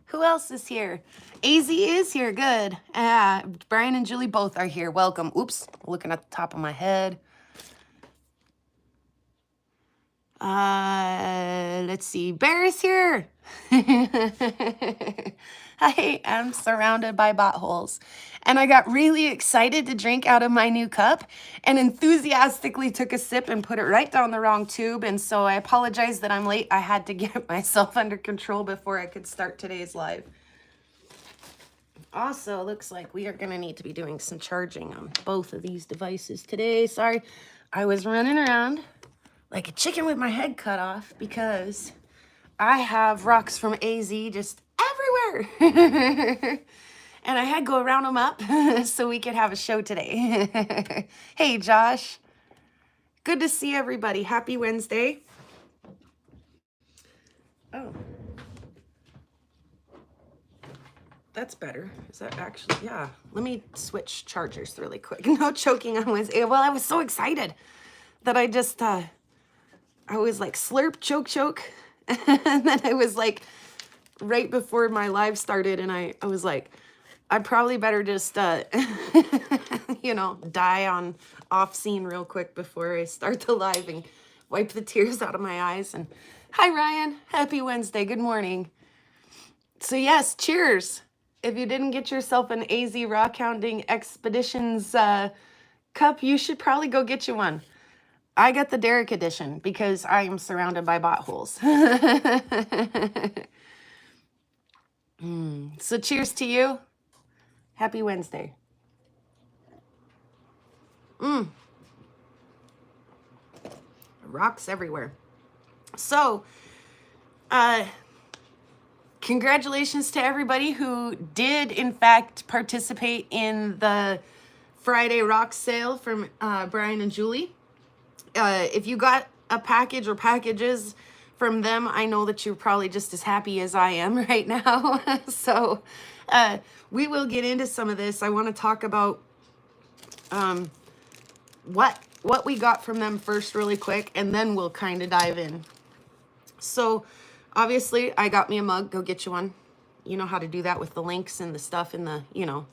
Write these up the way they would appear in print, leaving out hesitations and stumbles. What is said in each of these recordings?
Who else is here? AZ is here. Good. Brian and Julie both are here. Welcome. Oops, looking at the top of my head. Let's see. Bear is here. I am surrounded by Botholes. And I got really excited to drink out of my new cup and enthusiastically took a sip and put it right down the wrong tube. And so I apologize that I'm late. I had to get myself under control before I could start today's live. Also, looks like we are going to need to be doing some charging on both of these devices today. Sorry, I was running around like a chicken with my head cut off because I have rocks from AZ just everywhere. And I had to go round them up so we could have a show today. Hey, Josh. Good to see everybody. Happy Wednesday. Oh. That's better. Is that actually, yeah. Let me switch chargers really quick. No choking on Wednesday. Well, I was so excited that I just, I was like slurp, choke. And then I was like, right before my live started, and I was like, I probably better just, you know, die on off scene real quick before I start the live and wipe the tears out of my eyes. And hi, Ryan. Happy Wednesday. Good morning. So yes, cheers. If you didn't get yourself an AZ Rockhounding Expeditions cup, you should probably go get you one. I got the Derek edition because I am surrounded by Botholes. So cheers to you. Happy Wednesday. Rocks everywhere. So, congratulations to everybody who did, in fact, participate in the Friday rock sale from Brian and Julie. If you got a package or packages from them, I know that you're probably just as happy as I am right now. So we will get into some of this. I want to talk about what we got from them first really quick, and then we'll kind of dive in. So obviously I got me a mug. Go get you one. You know how to do that with the links and the stuff in the, you know.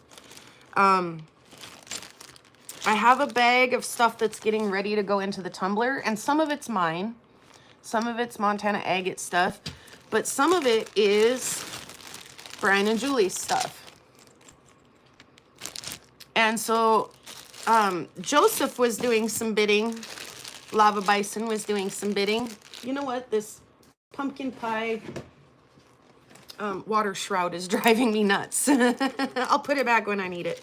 I have a bag of stuff that's getting ready to go into the tumbler, and some of it's mine. Some of it's Montana Agate stuff, but some of it is Brian and Julie's stuff. And so Joseph was doing some bidding. Lava Bison was doing some bidding. You know what? This pumpkin pie water shroud is driving me nuts. I'll put it back when I need it.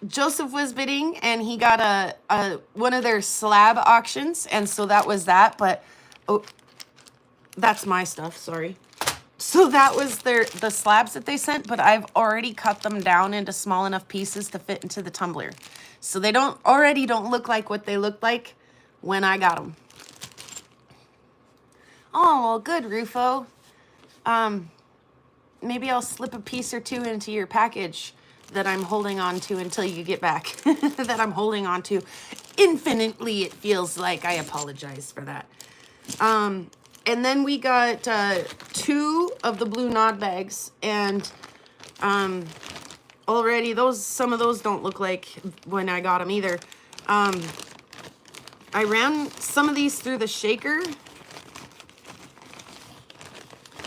Joseph was bidding, and he got a one of their slab auctions, and so that was that. But oh, that's my stuff. Sorry. So that was the slabs that they sent, but I've already cut them down into small enough pieces to fit into the tumbler, so they don't look like what they looked like when I got them. Oh, well, good, Rufo. Maybe I'll slip a piece or two into your package that I'm holding on to until you get back. That I'm holding on to infinitely, it feels like. I apologize for that. And then we got 2 of the blue Nod bags, and already some of those don't look like when I got them either. I ran some of these through the shaker,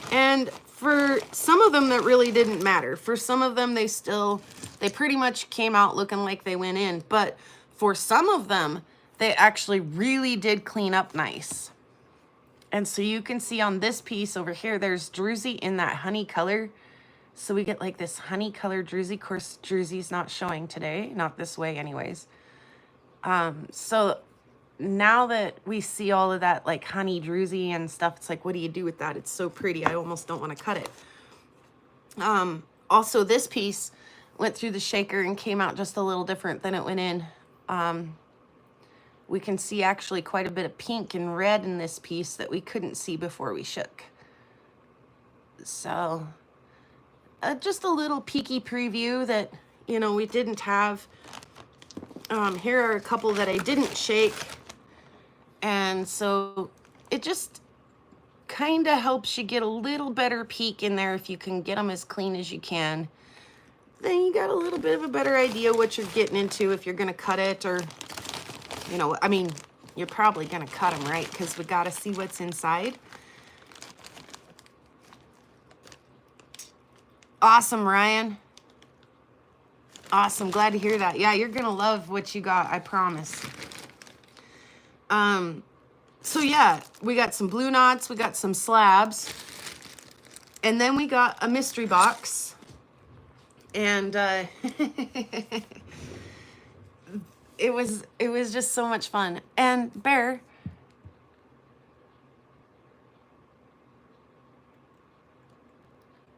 and for some of them that really didn't matter. For some of them they pretty much came out looking like they went in, but for some of them they actually really did clean up nice. And so you can see on this piece over here, there's druzy in that honey color. So we get like this honey color druzy. Of course, druzy's not showing today, not this way anyways. So now that we see all of that like honey druzy and stuff, it's like, what do you do with that? It's so pretty. I almost don't want to cut it. Also, this piece went through the shaker and came out just a little different than it went in. We can see actually quite a bit of pink and red in this piece that we couldn't see before we shook. So just a little peeky preview that, you know, we didn't have. Here are a couple that I didn't shake. And so it just kind of helps you get a little better peek in there if you can get them as clean as you can. Then you got a little bit of a better idea what you're getting into if you're going to cut it, or, you know, I mean, you're probably going to cut them, right? Because we got to see what's inside. Awesome, Ryan. Awesome. Glad to hear that. Yeah, you're going to love what you got, I promise. So yeah, we got some blue knots, we got some slabs, and then we got a mystery box. And it was just so much fun. And Bear,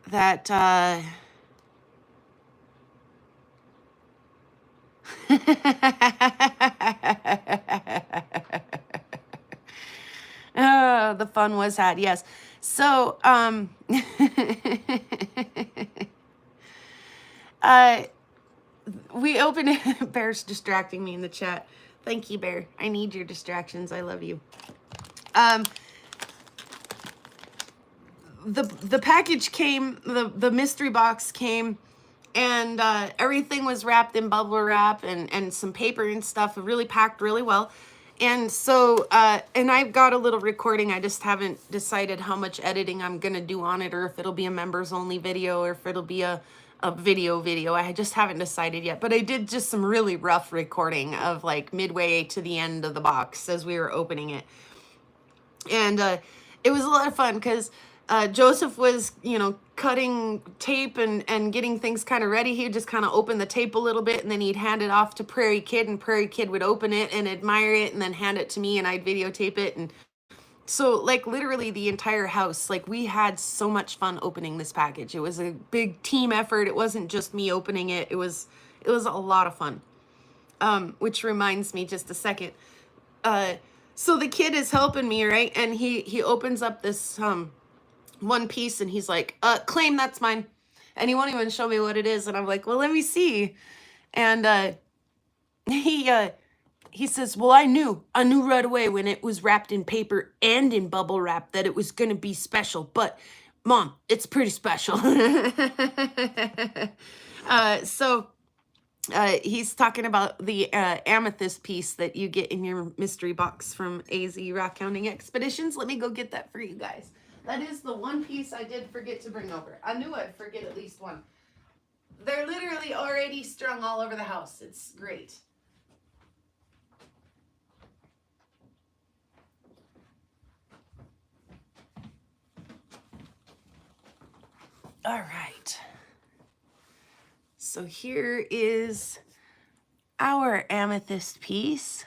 that oh, the fun was had, yes. So we opened it. Bear's distracting me in the chat. Thank you, Bear. I need your distractions. I love you. The package came, the mystery box came, and everything was wrapped in bubble wrap and some paper and stuff, really packed really well. And so, and I've got a little recording. I just haven't decided how much editing I'm going to do on it, or if it'll be a members only video, or if it'll be a video. I just haven't decided yet, but I did just some really rough recording of like midway to the end of the box as we were opening it. And it was a lot of fun because Joseph was, you know, cutting tape and getting things kind of ready. He'd just kind of open the tape a little bit, and then he'd hand it off to Prairie Kid, and Prairie Kid would open it and admire it and then hand it to me, and I'd videotape it. And so like literally the entire house, like we had so much fun opening this package. It was a big team effort. It wasn't just me opening it. It was a lot of fun. Which reminds me, just a second. So the kid is helping me, right? And he opens up this one piece, and he's like, claim that's mine. And he won't even show me what it is. And I'm like, well, let me see. And he says, well, I knew right away when it was wrapped in paper and in bubble wrap that it was going to be special. But Mom, it's pretty special. So he's talking about the amethyst piece that you get in your mystery box from AZ Rockhounding Expeditions. Let me go get that for you guys. That is the one piece I did forget to bring over. I knew I'd forget at least one. They're literally already strung all over the house. It's great. All right. So here is our amethyst piece.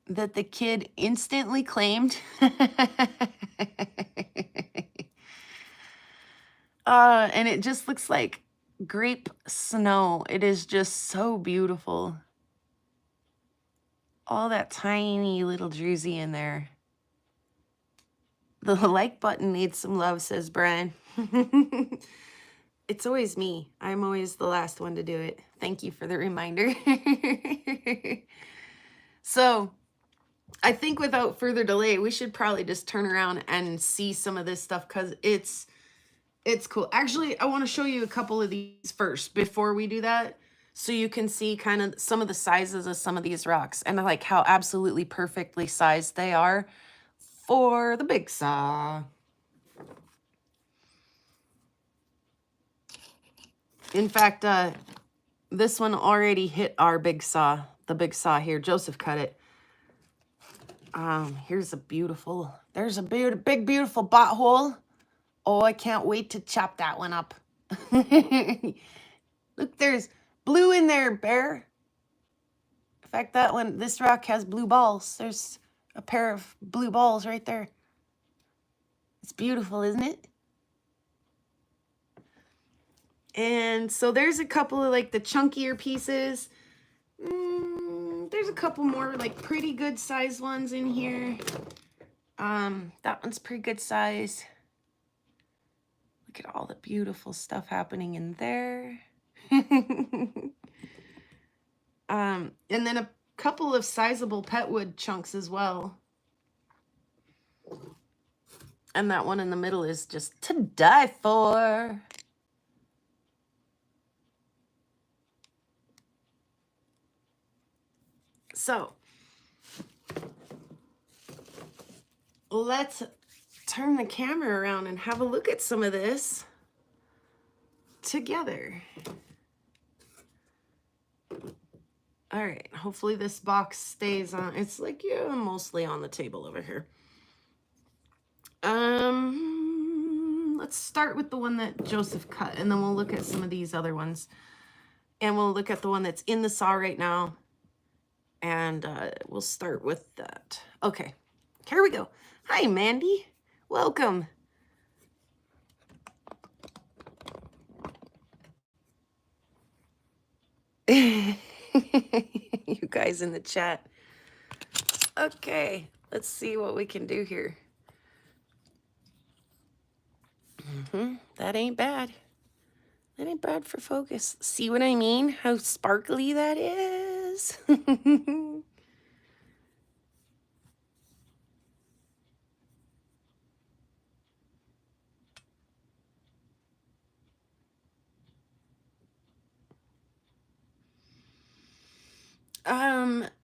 That the kid instantly claimed. And it just looks like grape snow. It is just so beautiful. All that tiny little druzy in there. The like button needs some love, says Brian. It's always me. I'm always the last one to do it. Thank you for the reminder. So I think without further delay, we should probably just turn around and see some of this stuff, because it's cool. Actually, I want to show you a couple of these first before we do that, so you can see kind of some of the sizes of some of these rocks and like how absolutely perfectly sized they are for the big saw. In fact, this one already hit our big saw, the big saw here. Joseph cut it. Here's a beautiful, there's a big, beautiful botthole. Oh, I can't wait to chop that one up. Look, there's blue in there, Bear. In fact, that one, this rock has blue balls. There's a pair of blue balls right there. It's beautiful, isn't it? And so there's a couple of like the chunkier pieces. There's a couple more like pretty good size ones in here. That one's pretty good size. Look at all the beautiful stuff happening in there. And then a couple of sizable petwood chunks as well. And that one in the middle is just to die for. So let's turn the camera around and have a look at some of this together. All right, hopefully this box stays on. It's like, yeah, mostly on the table over here. Let's start with the one that Joseph cut, and then we'll look at some of these other ones. And we'll look at the one that's in the saw right now. And we'll start with that. Okay, here we go. Hi, Mandy. Welcome. You guys in the chat. Okay, let's see what we can do here. That ain't bad. That ain't bad for focus. See what I mean? How sparkly that is.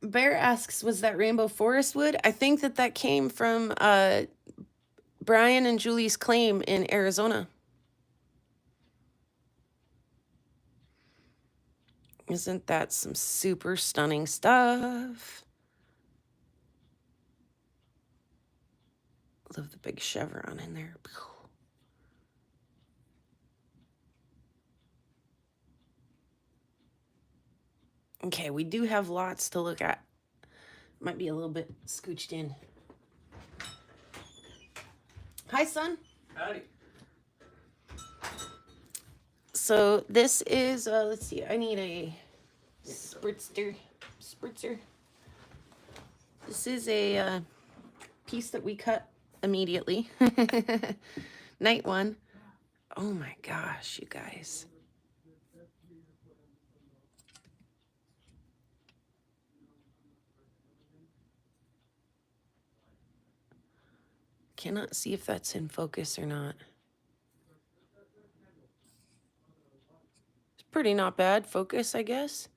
Bear asks, was that rainbow forest wood? I think that came from Brian and Julie's claim in Arizona. Isn't that some super stunning stuff? Love the big chevron in there. Okay, we do have lots to look at. Might be a little bit scooched in. Hi, son. Howdy. So this is, let's see, I need a spritzer. This is a piece that we cut immediately. Night one. Oh my gosh, you guys. Cannot see if that's in focus or not. It's pretty not bad focus, I guess.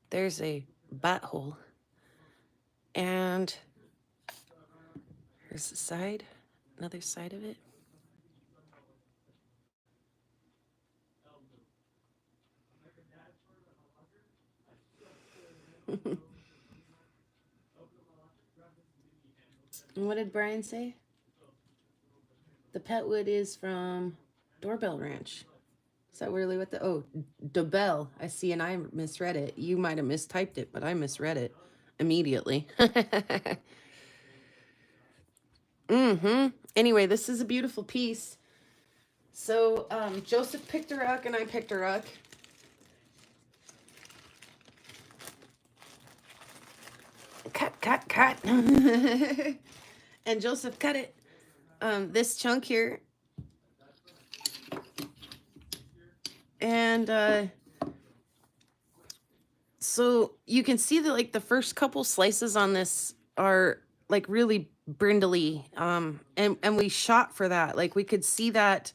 There's a butthole. And here's the side, another side of it. And what did Brian say? The petwood is from Doorbell Ranch. Is that really what the, oh, Dobell. I see, and I misread it. You might have mistyped it, but I misread it immediately. Anyway, this is a beautiful piece. So Joseph picked a rock and I picked a rock. Cut. And Joseph cut it. This chunk here. And so you can see that like the first couple slices on this are like really brindly. And we shot for that. Like we could see that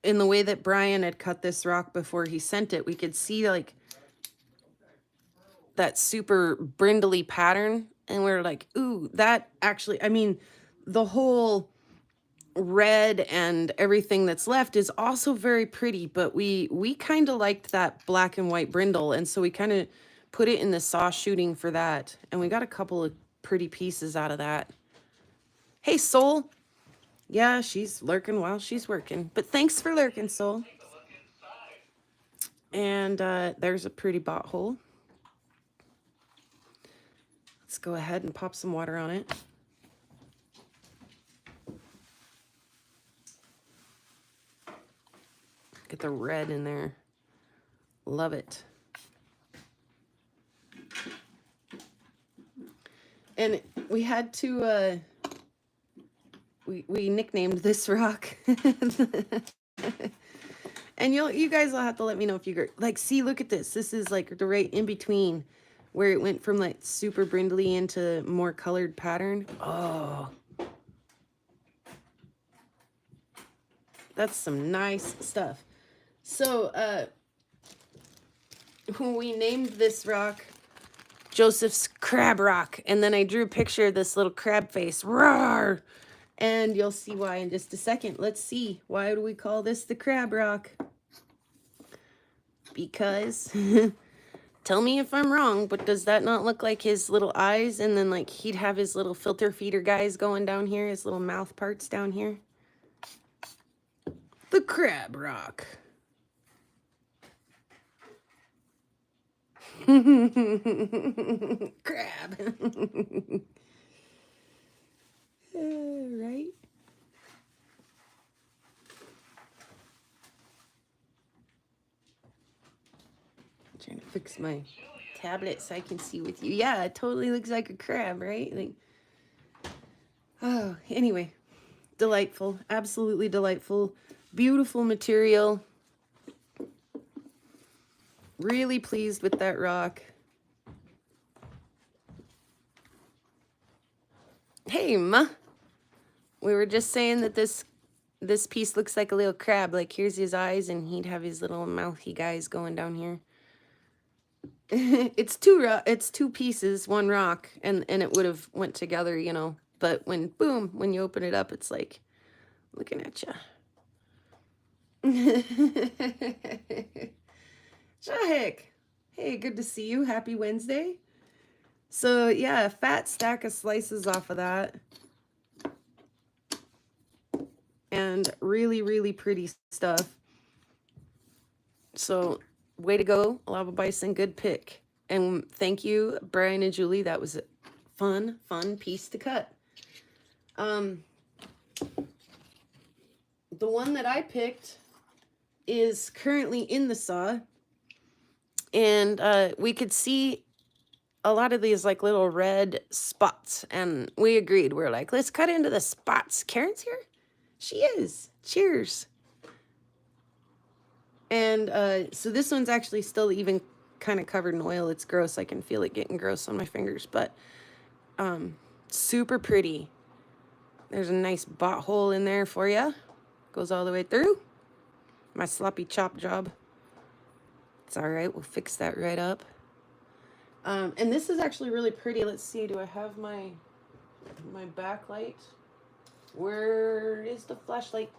in the way that Brian had cut this rock before he sent it. We could see like that super brindly pattern, and we're like, ooh, that actually, I mean, the whole red and everything that's left is also very pretty, but we kind of liked that black and white brindle, and so we kind of put it in the saw shooting for that, and we got a couple of pretty pieces out of that. Hey, Soul. Yeah, she's lurking while she's working, but thanks for lurking, Soul. And there's a pretty botthole. Let's go ahead and pop some water on it. Get the red in there. Love it. And we had to, we nicknamed this rock And you guys will have to let me know if you like, see, look at this. This is like the right in between where it went from like super brindly into more colored pattern. Oh, that's some nice stuff. So, when we named this rock Joseph's Crab Rock, and then I drew a picture of this little crab face. Roar! And you'll see why in just a second. Let's see. Why do we call this the Crab Rock? Because, tell me if I'm wrong, but does that not look like his little eyes? And then like he'd have his little filter feeder guys going down here, his little mouth parts down here. The Crab Rock. Crab. Right? Trying to fix my tablet so I can see with you. Yeah, it totally looks like a crab, right? Like, oh, anyway, delightful, absolutely delightful, beautiful material. Really pleased with that rock. Hey, Ma. We were just saying that this piece looks like a little crab. Like, here's his eyes, and he'd have his little mouthy guys going down here. It's two pieces, one rock, and it would have went together, you know. But when you open it up, it's like looking at you. Shahik, hey, good to see you. Happy Wednesday. So yeah, a fat stack of slices off of that, and really, really pretty stuff. So way to go, Lava Bison, good pick. And thank you, Brian and Julie. That was a fun piece to cut. The one that I picked is currently in the saw, and we could see a lot of these like little red spots, and we agreed. We're like, let's cut into the spots. Karen's here? She is. Cheers. And so this one's actually still even kind of covered in oil. It's gross. I can feel it getting gross on my fingers, but super pretty. There's a nice botthole in there for you. Goes all the way through. My sloppy chop job. It's all right. We'll fix that right up. And this is actually really pretty. Let's see. Do I have my backlight? Where is the flashlight?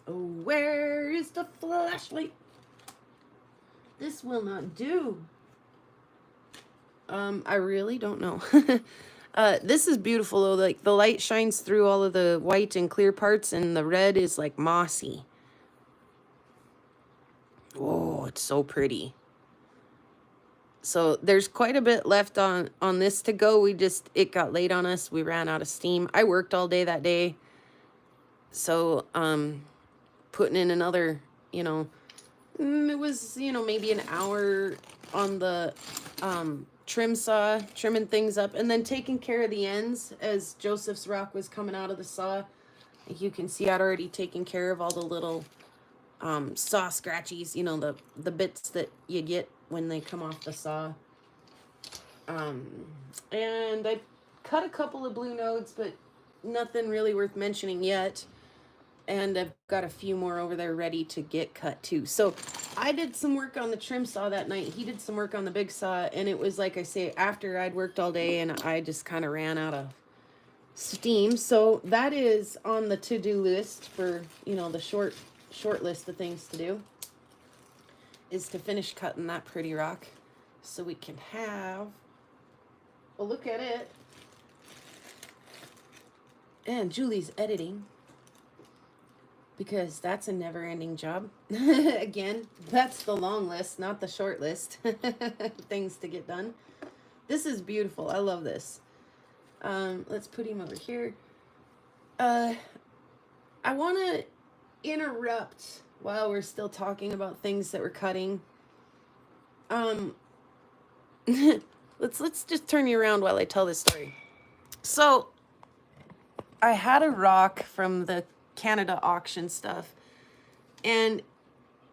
Oh, where is the flashlight? This will not do. I really don't know. This is beautiful though. Like the light shines through all of the white and clear parts, and the red is like mossy. Oh, it's so pretty. So there's quite a bit left on this to go. It got late on us. We ran out of steam. I worked all day that day. So, putting in another, you know, it was, you know, maybe an hour on the trim saw, trimming things up, and then taking care of the ends as Joseph's rock was coming out of the saw. You can see I'd already taken care of all the little saw scratchies, you know, the bits that you get when they come off the saw. And I cut a couple of blue nodes, but nothing really worth mentioning yet. And I've got a few more over there ready to get cut too. So I did some work on the trim saw that night. He did some work on the big saw, and it was like I say, after I'd worked all day and I just kind of ran out of steam. So that is on the to-do list for, you know, the short list of things to do, is to finish cutting that pretty rock so we can have a look at it. And Julie's editing, because that's a never-ending job. Again, that's the long list, not the short list. Things to get done. This is beautiful. I love this. Let's put him over here. I want to interrupt while we're still talking about things that we're cutting. Let's just turn you around while I tell this story. So I had a rock from the Canada auction stuff, And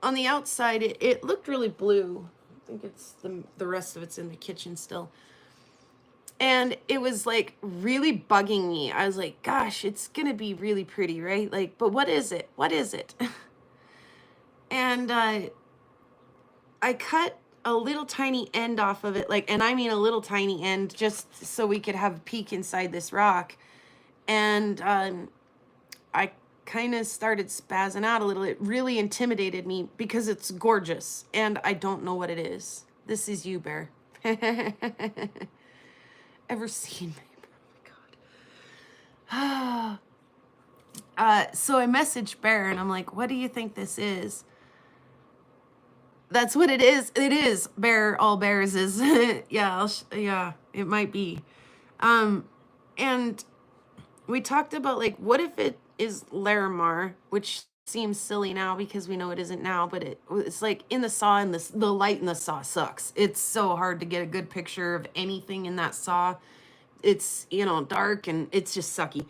on the outside, it looked really blue. I think it's the rest of it's in the kitchen still. And it was like really bugging me. I was like, gosh, it's gonna be really pretty, right? Like, but what is it? What is it? And I cut a little tiny end off of it, like, and I mean a little tiny end, just so we could have a peek inside this rock. And I kind of started spazzing out a little. It really intimidated me because it's gorgeous and I don't know what it is. This is you, Bear. Ever seen me? Oh my God. So I messaged Bear and I'm like, what do you think this is? That's what it is. It is Bear. All bears is. Yeah, yeah, it might be. And we talked about, like, what if it is Larimar, which seems silly now because we know it isn't now, but it's like in the saw, and the light in the saw sucks. It's so hard to get a good picture of anything in that saw. It's, you know, dark and it's just sucky.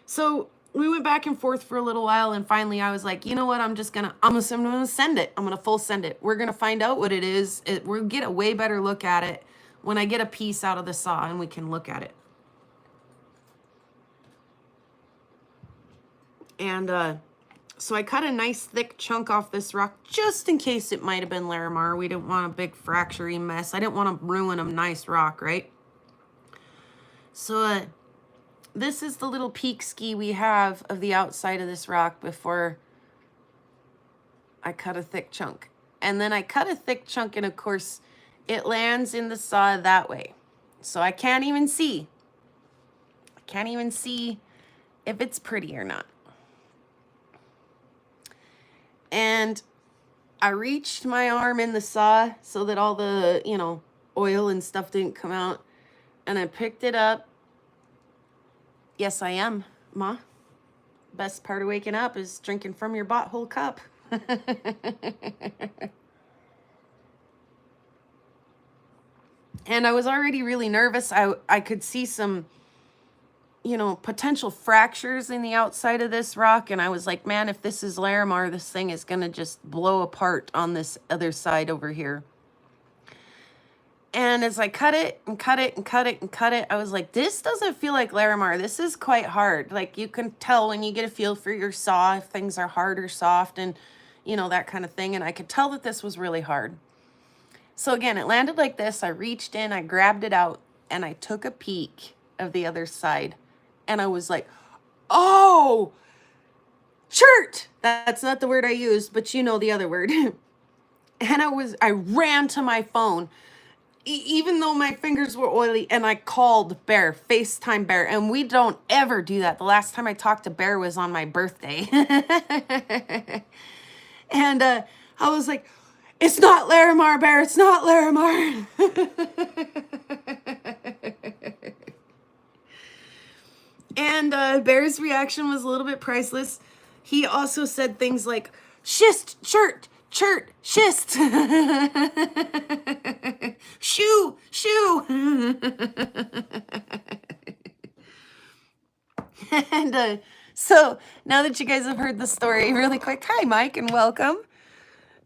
So we went back and forth for a little while, and finally I was like, you know what, I'm gonna send it. I'm gonna full send it. We're gonna find out what it is. We'll get a way better look at it when I get a piece out of the saw and we can look at it. And so I cut a nice thick chunk off this rock just in case it might have been Larimar. We didn't want a big fracture-y mess. I didn't want to ruin a nice rock, right? So this is the little peek ski we have of the outside of this rock before I cut a thick chunk. And then I cut a thick chunk, and of course it lands in the saw that way. So I can't even see. I can't even see if it's pretty or not. And I reached my arm in the saw so that all the, you know, oil and stuff didn't come out. And I picked it up. Yes, I am, Ma. Best part of waking up is drinking from your botthole cup. And I was already really nervous. I could see some, you know, potential fractures in the outside of this rock. And I was like, man, if this is Larimar, this thing is going to just blow apart on this other side over here. And as I cut it and cut it and cut it and cut it, I was like, this doesn't feel like Larimar. This is quite hard. Like, you can tell when you get a feel for your saw if things are hard or soft and, you know, that kind of thing. And I could tell that this was really hard. So again, it landed like this. I reached in, I grabbed it out, and I took a peek of the other side. And I was like, oh, shirt. That's not the word I used, but you know the other word. And I ran to my phone, even though my fingers were oily, and I called Bear, FaceTime Bear. And we don't ever do that. The last time I talked to Bear was on my birthday. And I was like, it's not Larimar, Bear. It's not Larimar. And Bear's reaction was a little bit priceless. He also said things like, schist, chert, schist. Shoe, shoe. And so now that you guys have heard the story really quick, hi, Mike, and welcome.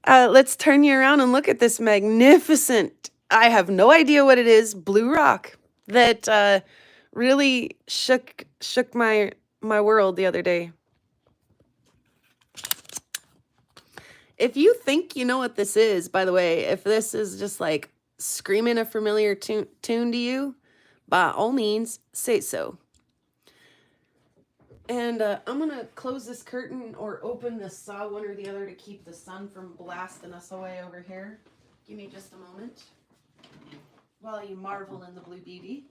Let's turn you around and look at this magnificent, I have no idea what it is, blue rock that really shook my world the other day. If you think you know what this is, by the way, if this is just like screaming a familiar tune to you, by all means, say so. And I'm going to close this curtain or open the saw, one or the other, to keep the sun from blasting us away over here. Give me just a moment while you marvel in the blue beauty.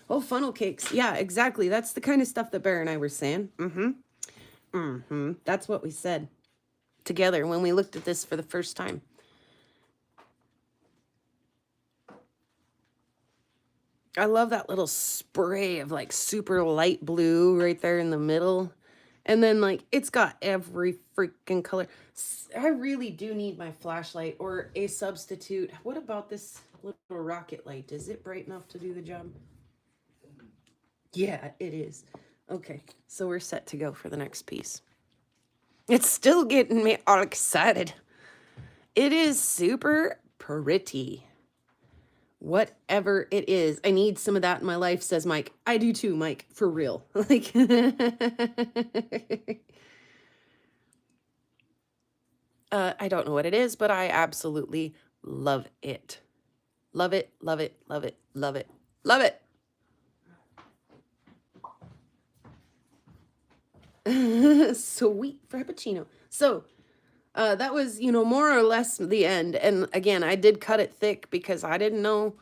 Oh, funnel cakes. Yeah, exactly. That's the kind of stuff that Bear and I were saying. That's what we said together when we looked at this for the first time. I love that little spray of like super light blue right there in the middle. And then like it's got every freaking color. I really do need my flashlight or a substitute. What about this? Little rocket light. Is it bright enough to do the job? Yeah, it is. Okay, so we're set to go for the next piece. It's still getting me all excited. It is super pretty. Whatever it is. I need some of that in my life, says Mike. I do too, Mike, for real. Like I don't know what it is, but I absolutely love it. Love it, love it, love it, love it, love it. Sweet Frappuccino. So that was, you know, more or less the end. And again, I did cut it thick because I didn't know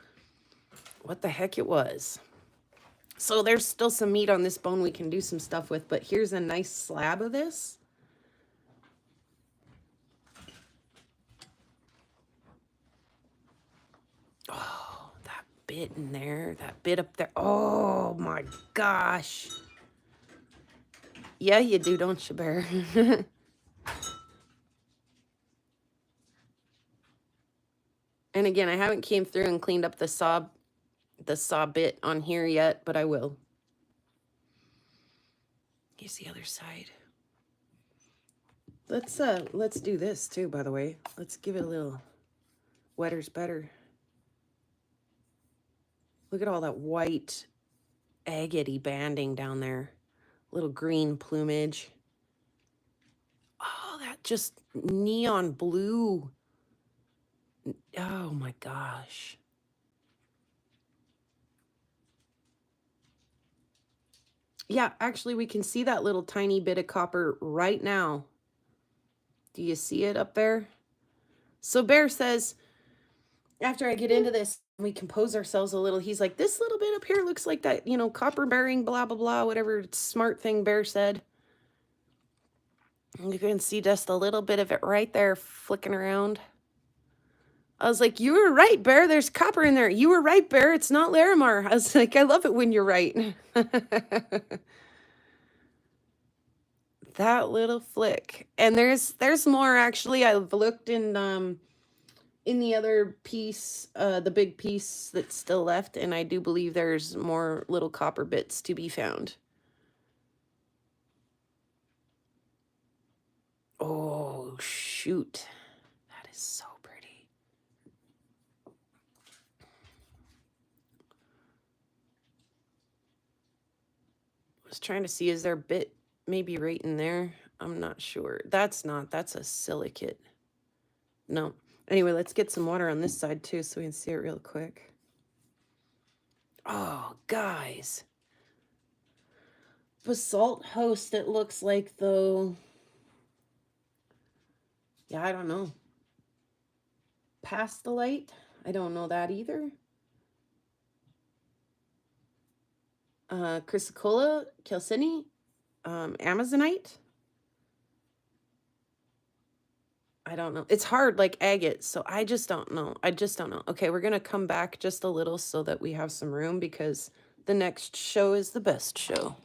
what the heck it was. So there's still some meat on this bone we can do some stuff with, but here's a nice slab of this. Oh, that bit in there, that bit up there. Oh my gosh. Yeah, you do, don't you, Bear? And again, I haven't came through and cleaned up the saw bit on here yet, but I will. Here's the other side. Let's do this too, by the way. Let's give it a little wetter's better. Look at all that white agate-y banding down there. Little green plumage. Oh, that just neon blue. Oh my gosh. Yeah, actually we can see that little tiny bit of copper right now. Do you see it up there? So Bear says, after I get into this, we compose ourselves a little. He's like, this little bit up here looks like that, you know, copper bearing, blah, blah, blah, whatever smart thing Bear said. And you can see just a little bit of it right there flicking around. I was like, you were right, Bear. There's copper in there. You were right, Bear. It's not Larimar. I was like, I love it when you're right. That little flick. And there's more actually. I've looked in the other piece, the big piece that's still left, and I do believe there's more little copper bits to be found. Oh, shoot. That is so pretty. I was trying to see, is there a bit maybe right in there? I'm not sure. That's a silicate. No. Anyway, let's get some water on this side too so we can see it real quick. Oh, guys. Basalt host, it looks like, though. Yeah, I don't know. Pastelite? I don't know that either. Chrysocolla, calcine, amazonite. I don't know. It's hard like agate, so I just don't know. I just don't know. Okay, we're going to come back just a little so that we have some room because the next show is the best show.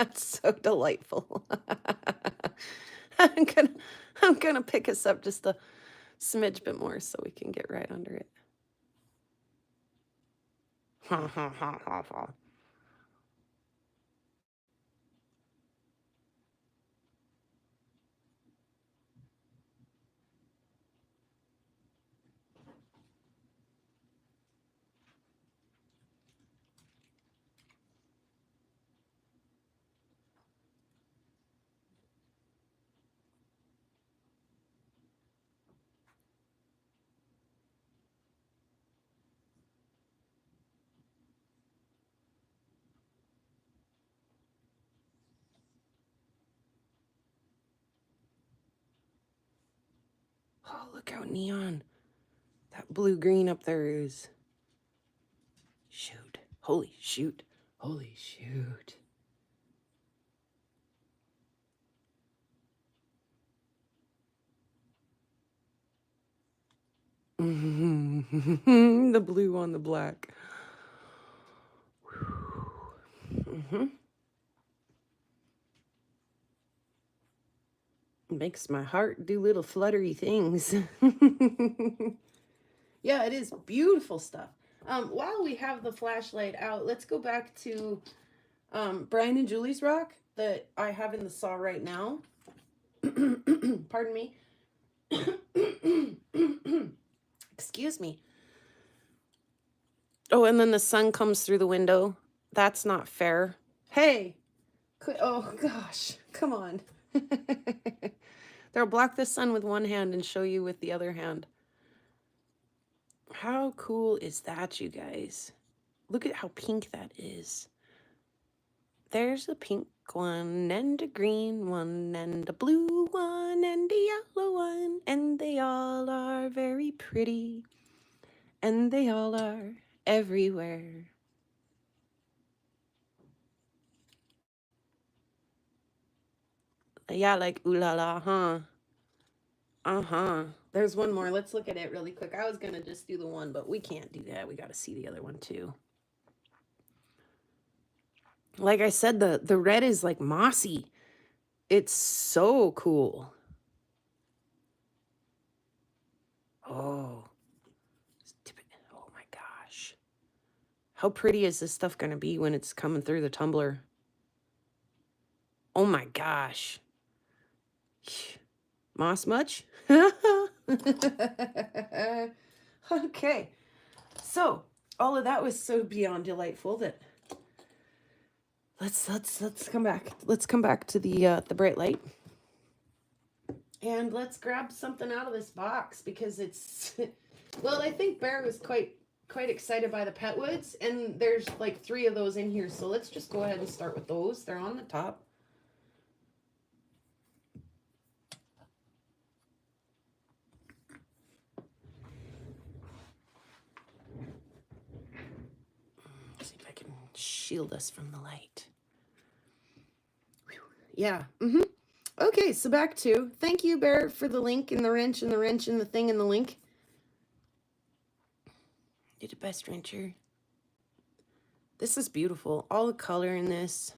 That's so delightful. I'm gonna pick us up just a smidge bit more so we can get right under it. Oh, look how neon that blue-green up there is. Shoot. Holy shoot. Holy shoot. The blue on the black. Mm-hmm. Makes my heart do little fluttery things. Yeah, it is beautiful stuff. While we have the flashlight out, let's go back to Brian and Julie's rock that I have in the saw right now. Pardon me. Excuse me. Oh, and then the sun comes through the window. That's not fair. Hey. Oh, gosh. Come on. They'll block the sun with one hand and show you with the other hand. How cool is that, you guys? Look at how pink that is. There's a pink one, and a green one, and a blue one, and a yellow one, and they all are very pretty, and they all are everywhere. Yeah, like ooh la la, huh? Uh-huh. There's one more. Let's look at it really quick. I was gonna just do the one, but we can't do that. We gotta see the other one too. Like I said, the red is like mossy. It's so cool. Oh. Oh my gosh. How pretty is this stuff gonna be when it's coming through the tumbler? Oh my gosh. Moss much? Okay. So all of that was so beyond delightful that let's come back. Let's come back to the bright light. And let's grab something out of this box because it's well, I think Bear was quite excited by the pet woods, and there's like 3 of those in here. So let's just go ahead and start with those. They're on the top. Let's see if I can shield us from the light. Whew. Yeah. Okay, so back to, thank you, Bear, for the link and the wrench and the wrench and the thing and the link. You're the best wrencher. This is beautiful. All the color in this.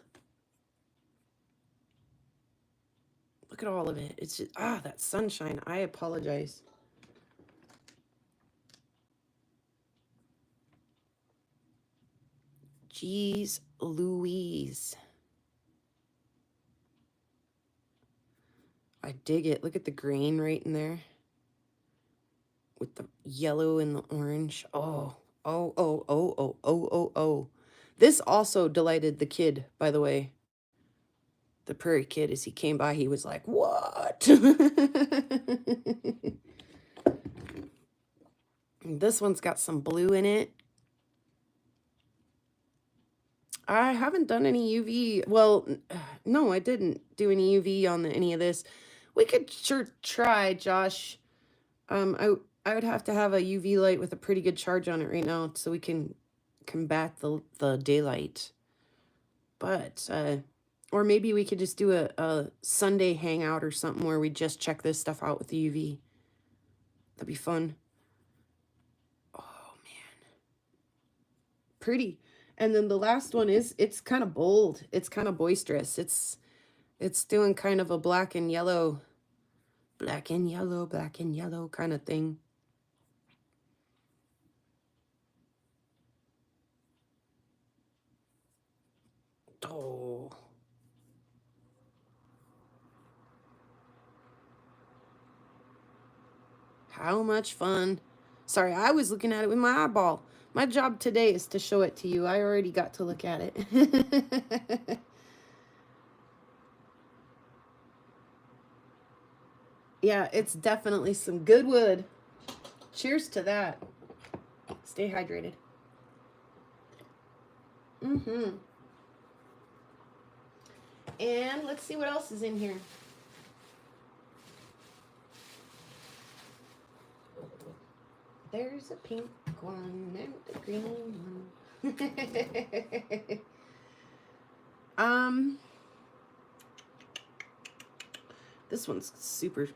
Look at all of it. It's just, that sunshine. I apologize. Jeez Louise. I dig it. Look at the grain right in there. With the yellow and the orange. Oh. This also delighted the kid, by the way. The prairie kid, as he came by, he was like, what? This one's got some blue in it. I haven't done any UV. Well, no, I didn't do any UV on any of this. We could sure try, Josh. I would have to have a UV light with a pretty good charge on it right now so we can combat the daylight. But, or maybe we could just do a Sunday hangout or something where we just check this stuff out with the UV. That'd be fun. Oh, man. Pretty. And then the last one is, it's kind of bold. It's kind of boisterous. It's doing kind of a black and yellow kind of thing. Oh. How much fun. Sorry, I was looking at it with my eyeball. My job today is to show it to you. I already got to look at it. Yeah, it's definitely some good wood. Cheers to that. Stay hydrated. And let's see what else is in here. There's a pink one and a green one. This one's super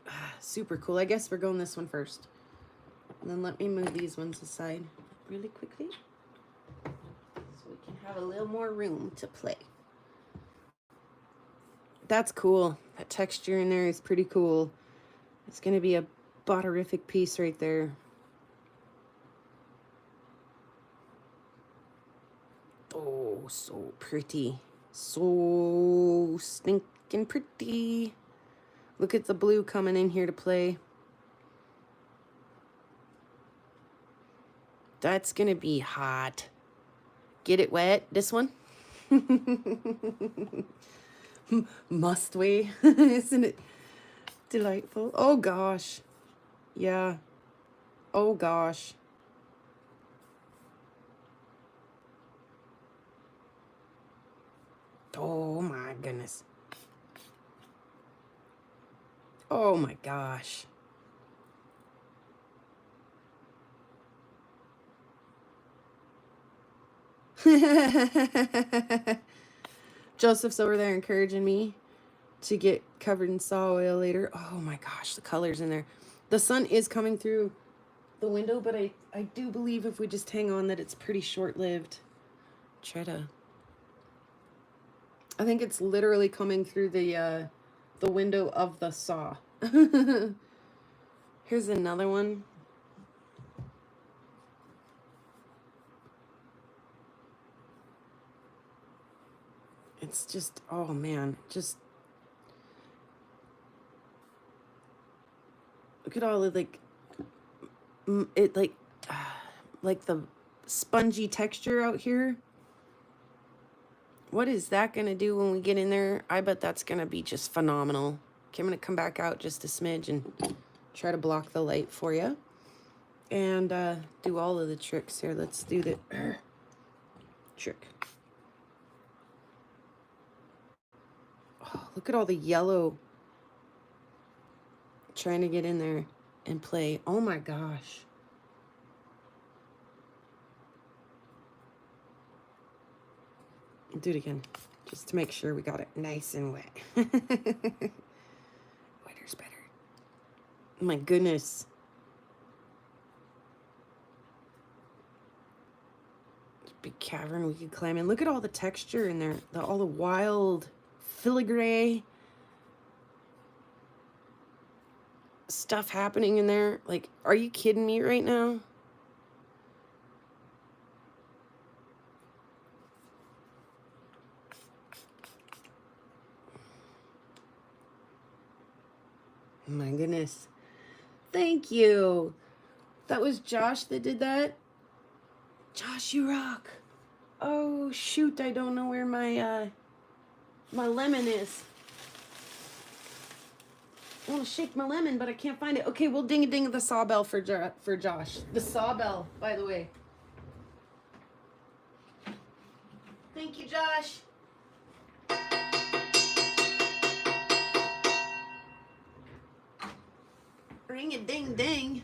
cool. I guess we're going this one first. And then let me move these ones aside really quickly so we can have a little more room to play. That's cool. That texture in there is pretty cool. It's going to be a botterific piece right there. Oh, so pretty. So stinking pretty. Look at the blue coming in here to play. That's going to be hot. Get it wet, this one? Must we? Isn't it delightful? Oh, gosh. Yeah. Oh, gosh. Oh, my goodness. Oh, my gosh. Joseph's over there encouraging me to get covered in saw oil later. Oh my gosh, the colors in there. The sun is coming through the window, but I do believe if we just hang on that it's pretty short-lived. Try to... I think it's literally coming through the window of the saw. Here's another one. It's just, oh man, just look at all the like the spongy texture out here. What is that gonna do when we get in there? I bet that's gonna be just phenomenal. Okay, I'm gonna come back out just a smidge and try to block the light for you. And do all of the tricks here. Let's do the trick. Oh, look at all the yellow trying to get in there and play. Oh my gosh. Do it again, just to make sure we got it nice and wet. Wetter is better. Oh my goodness. Big cavern we could climb in. Look at all the texture in there. All the wild filigree stuff happening in there. Like, are you kidding me right now? My goodness. Thank you. That was Josh that did that. Josh, you rock. Oh shoot, I don't know where my my lemon is. I want to shake my lemon, but I can't find it. Okay, we'll ding-a-ding the sawbell for Josh. The sawbell, by the way. Thank you, Josh. Ring-a-ding-ding.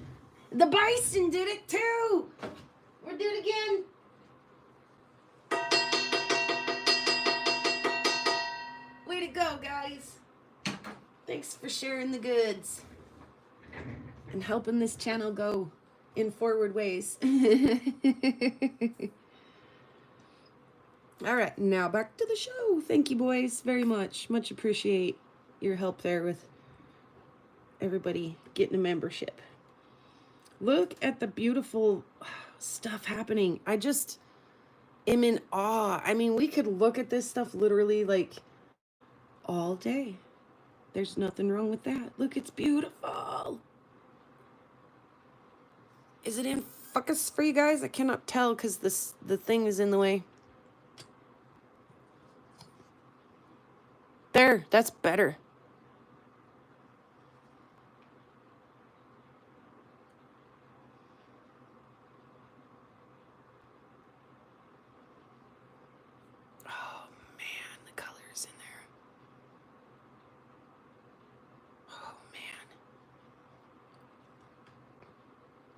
The bison did it too. We'll do it again. Way to go, guys. Thanks for sharing the goods and helping this channel go in forward ways. All right, now back to the show. Thank you, boys, very much. Much appreciate your help there with everybody getting a membership. Look at the beautiful stuff happening. I just am in awe. I mean, we could look at this stuff literally like all day. There's nothing wrong with that. Look, it's beautiful. Is it in focus for you guys? I cannot tell because the thing is in the way. There, that's better. Oh man, the colors in there. Oh man.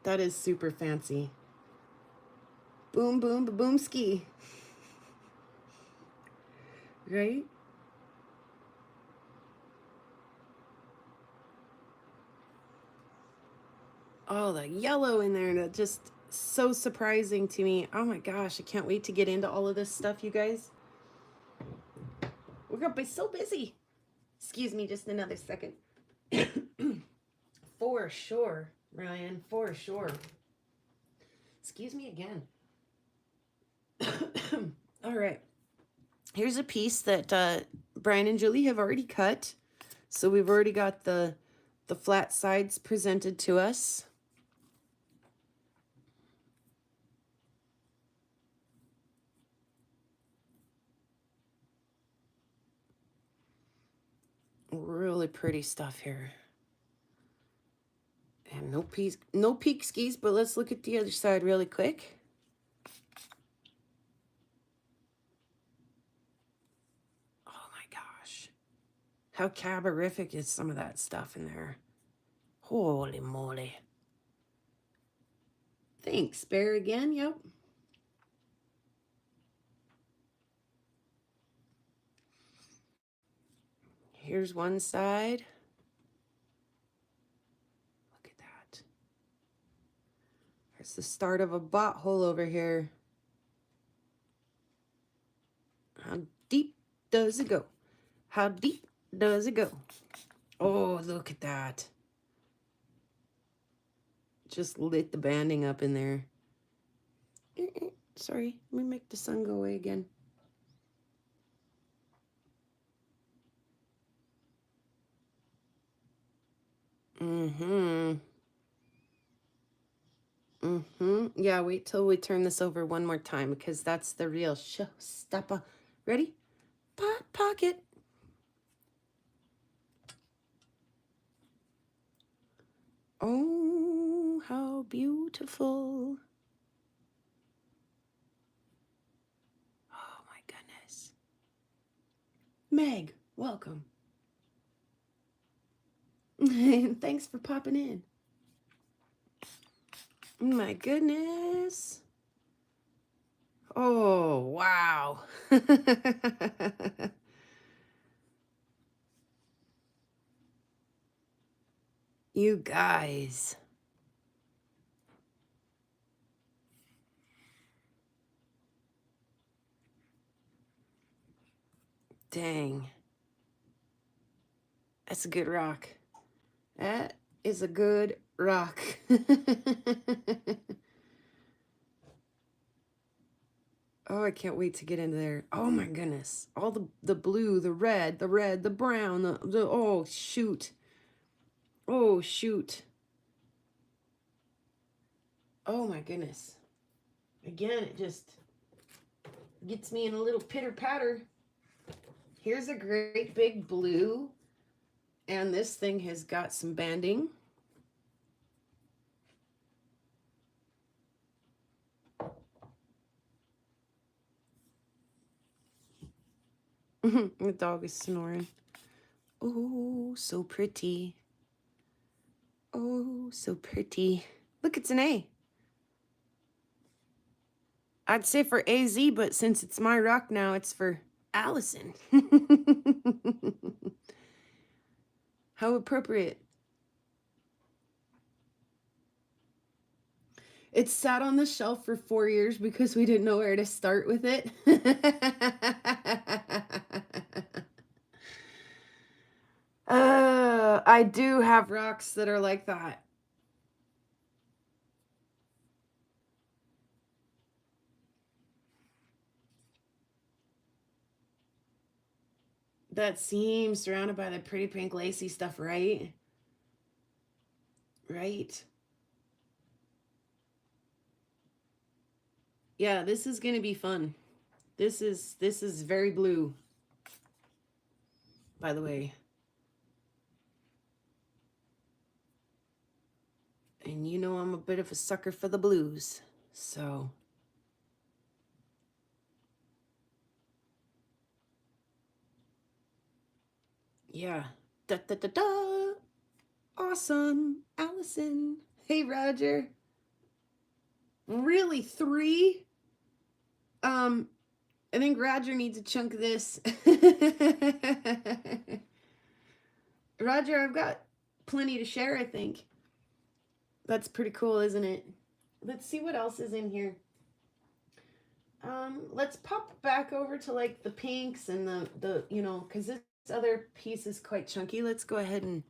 That is super fancy. Boom, boom, boomski. Right? Oh, the yellow in there, that just so surprising to me. Oh my gosh, I can't wait to get into all of this stuff, you guys. We're gonna be so busy. Excuse me just another second. For sure, Ryan, for sure. Excuse me again. All right. Here's a piece that Brian and Julie have already cut. So we've already got the flat sides presented to us. Really pretty stuff here. And no peak skis, but let's look at the other side really quick. Oh my gosh. How caberific is some of that stuff in there? Holy moly. Thanks, Bear again, yep. Here's one side. Look at that. There's the start of a botthole over here. How deep does it go? How deep does it go? Oh, look at that. Just lit the banding up in there. Sorry, let me make the sun go away again. Yeah, wait till we turn this over one more time because that's the real showstopper. Ready? Pocket. Oh, how beautiful. Oh my goodness. Meg, welcome. Thanks for popping in. My goodness. Oh, wow. You guys. Dang. That's a good rock. That is a good rock. Oh, I can't wait to get into there. Oh my goodness. All the blue, the red, the brown, the oh shoot. Oh shoot. Oh my goodness. Again, it just gets me in a little pitter patter. Here's a great big blue. And this thing has got some banding. The dog is snoring. Oh, so pretty. Oh, so pretty. Look, it's an A. I'd say for AZ, but since it's my rock now, it's for Allison. How appropriate. It sat on the shelf for 4 years because we didn't know where to start with it. I do have rocks that are like that. That seam surrounded by the pretty pink lacy stuff, right? Right. Yeah, this is gonna be fun. This is very blue, by the way. And you know I'm a bit of a sucker for the blues, so. Yeah. Da da da da. Awesome, Allison. Hey, Roger. Really, 3? I think Roger needs a chunk of this. Roger, I've got plenty to share, I think. That's pretty cool, isn't it? Let's see what else is in here. Let's pop back over to like the pinks and the you know, because this other piece is quite chunky. Let's go ahead and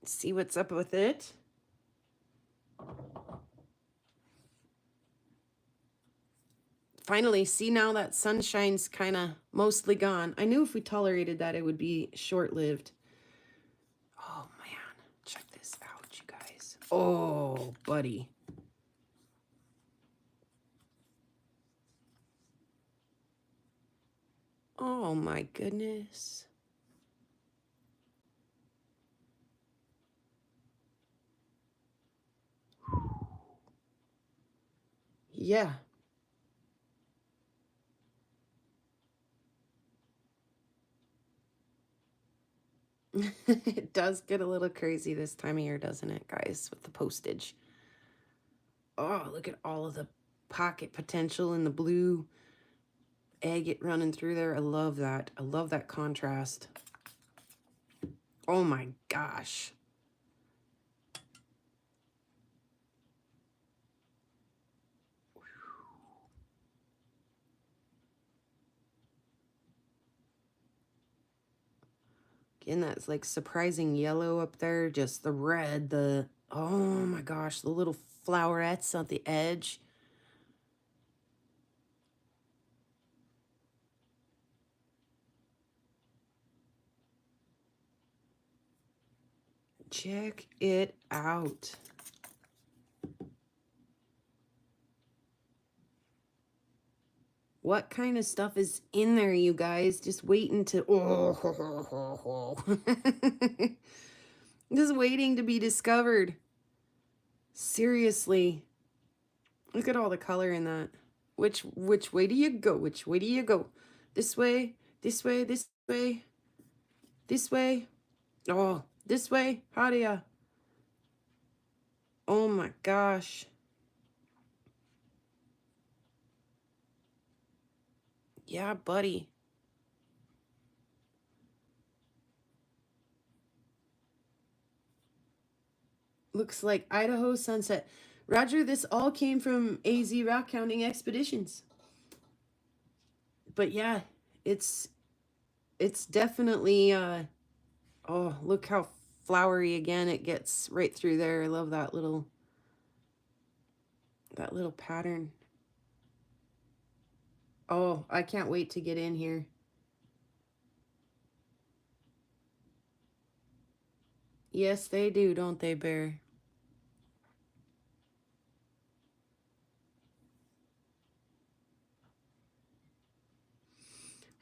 see what's up with it. Finally, see now that sunshine's kind of mostly gone. I knew if we tolerated that, it would be short-lived. Oh, man. Check this out, you guys. Oh, buddy. Oh, my goodness. Yeah. It does get a little crazy this time of year, doesn't it, guys, with the postage. Oh, look at all of the pocket potential in the blue agate running through there. I love that. I love that contrast. Oh my gosh. Again, that's like surprising yellow up there. Just the red, oh my gosh, the little flowerets on the edge. Check it out. What kind of stuff is in there, you guys? Just waiting to, just waiting to be discovered. Seriously. Look at all the color in that. Which way do you go? Which way do you go? This way, this way, this way, this way. Oh, this way. How do ya? Oh my gosh. Yeah, buddy. Looks like Idaho sunset. Roger, this all came from AZ Rockhounding Expeditions. But yeah, it's definitely oh, look how flowery again it gets right through there. I love that little pattern. Oh, I can't wait to get in here. Yes, they do, don't they, Bear?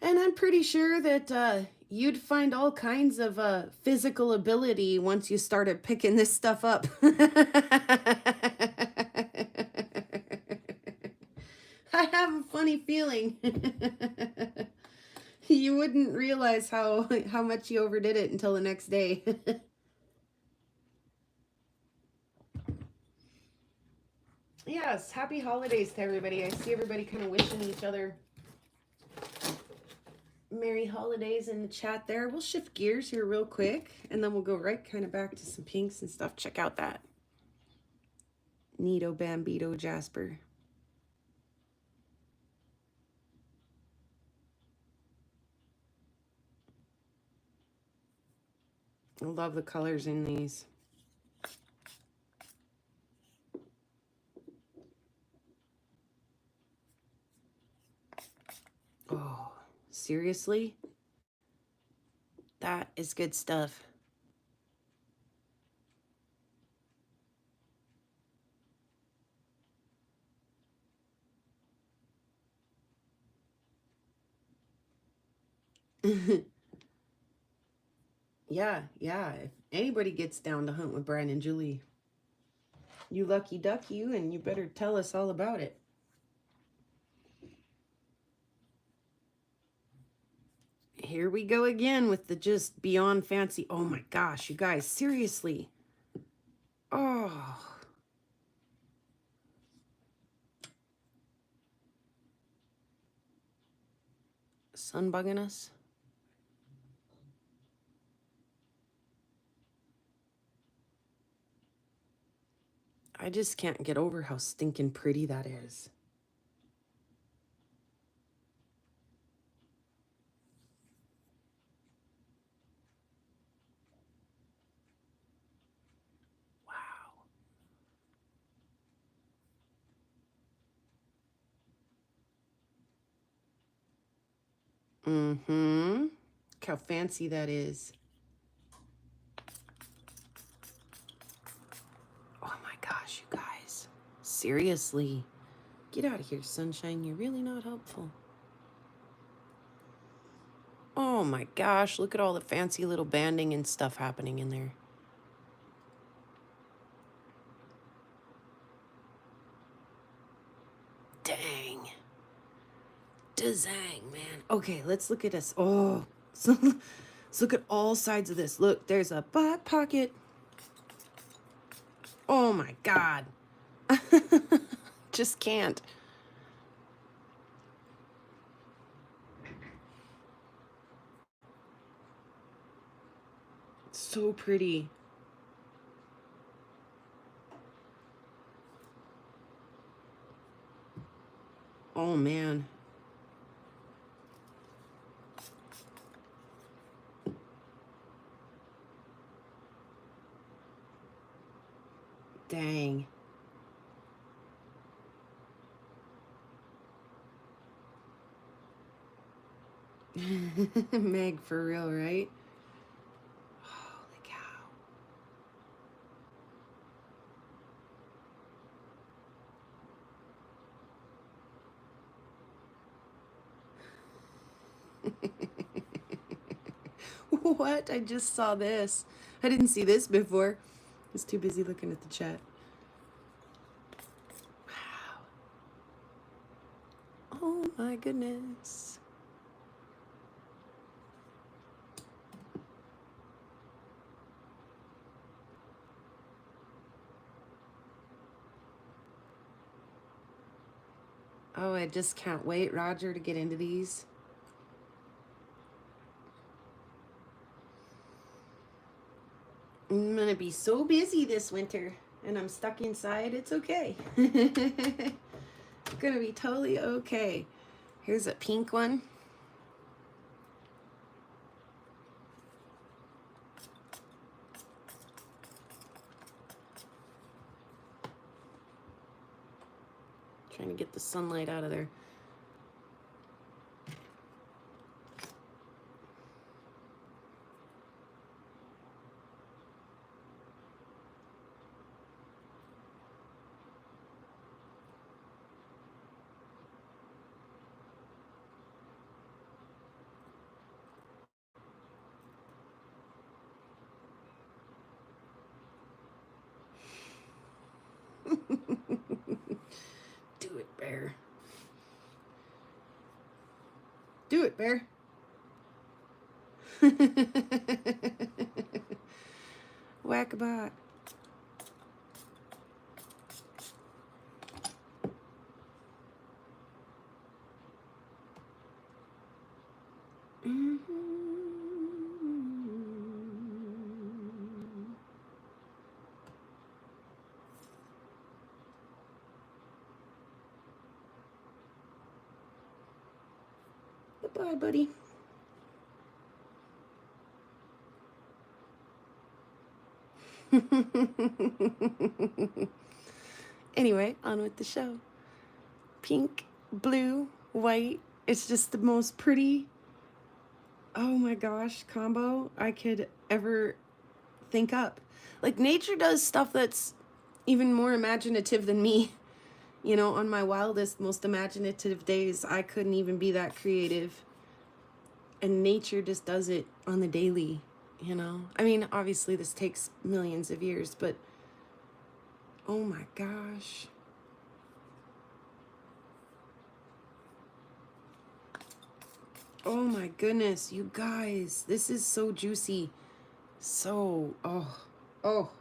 And I'm pretty sure that you'd find all kinds of physical ability once you started picking this stuff up. I have a funny feeling you wouldn't realize how much you overdid it until the next day. Yes, happy holidays to everybody. I see everybody kind of wishing each other Merry holidays in the chat there. We'll shift gears here real quick, and then we'll go right kind of back to some pinks and stuff. Check out that Neato Bambito Jasper. I love the colors in these. Oh, seriously? That is good stuff. Yeah. If anybody gets down to hunt with Brian and Julie, you lucky duck you, and you better tell us all about it. Here we go again with the just beyond fancy. Oh my gosh, you guys, seriously. Oh. Sun bugging us? I just can't get over how stinking pretty that is. Mm-hmm. Look how fancy that is. Oh my gosh, you guys. Seriously. Get out of here, sunshine. You're really not helpful. Oh my gosh, look at all the fancy little banding and stuff happening in there. Dang. Dazang, man. Okay, let's look at this. Oh, so let's look at all sides of this. Look, there's a butt pocket. Oh my God. Just can't. So pretty. Oh man. Dang. Meg, for real, right? Holy cow. What? I just saw this. I didn't see this before. I was too busy looking at the chat. Wow. Oh my goodness. Oh, I just can't wait, Roger, to get into these. I'm gonna be so busy this winter and I'm stuck inside. It's okay. It's gonna be totally okay. Here's a pink one. Trying to get the sunlight out of there. Do it, bear. Do it, bear. Whack-a-bot. Bye, buddy. Anyway, on with the show. Pink, blue, white. It's just the most pretty, oh my gosh, combo I could ever think up. Like, nature does stuff that's even more imaginative than me. You know, on my wildest, most imaginative days, I couldn't even be that creative. And nature just does it on the daily, you know? I mean, obviously this takes millions of years, but oh my gosh. Oh my goodness, you guys, this is so juicy. So, oh.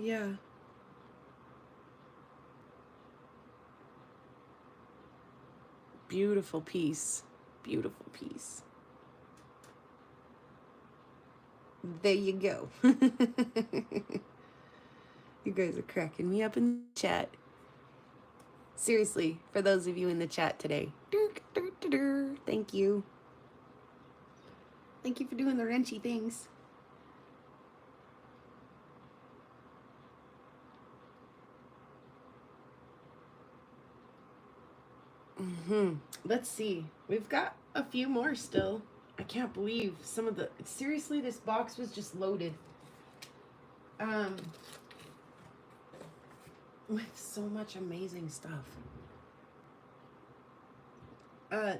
Yeah. Beautiful piece. Beautiful piece. There you go. You guys are cracking me up in the chat. Seriously, for those of you in the chat today. Thank you. Thank you for doing the wrenchy things. Let's see. We've got a few more still. I can't believe some of the... Seriously, this box was just loaded. With so much amazing stuff.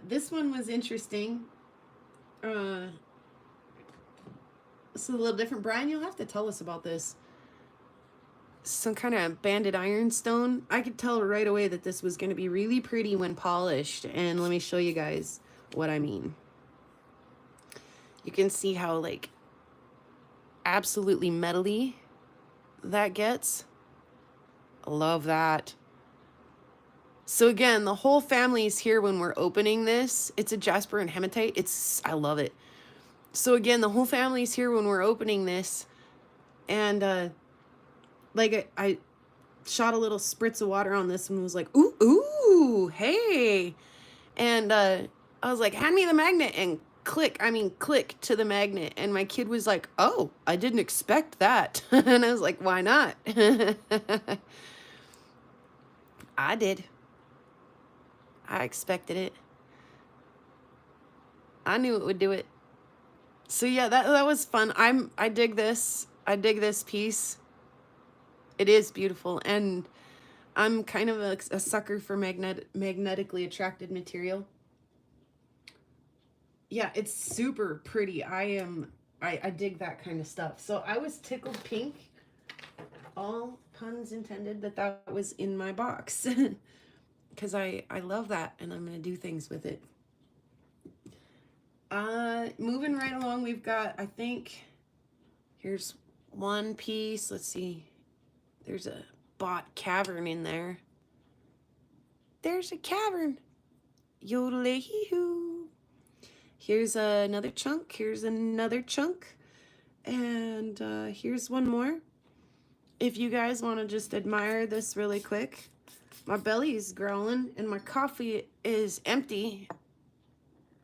This one was interesting. It's a little different. Brian, you'll have to tell us about this. Some kind of banded ironstone. I could tell right away that this was going to be really pretty when polished. And let me show you guys what I mean. You can see how, like, absolutely metally that gets. I love that. So again, the whole family is here when we're opening this. It's a jasper and hematite. I love it. So again, the whole family is here when we're opening this. And like I shot a little spritz of water on this and was like, ooh, ooh, hey. And I was like, hand me the magnet, and click to the magnet. And my kid was like, oh, I didn't expect that. And I was like, why not? I did. I expected it. I knew it would do it. So yeah, that was fun. I dig this. I dig this piece. It is beautiful, and I'm kind of a sucker for magnetically attracted material. Yeah, it's super pretty. I dig that kind of stuff. So I was tickled pink, all puns intended, that was in my box. Because I love that, and I'm going to do things with it. Moving right along, we've got, I think, here's one piece. Let's see. There's a bot cavern in there. There's a cavern. Yodelay-hoo. Here's another chunk. Here's another chunk. And here's one more. If you guys want to just admire this really quick. My belly's growling and my coffee is empty.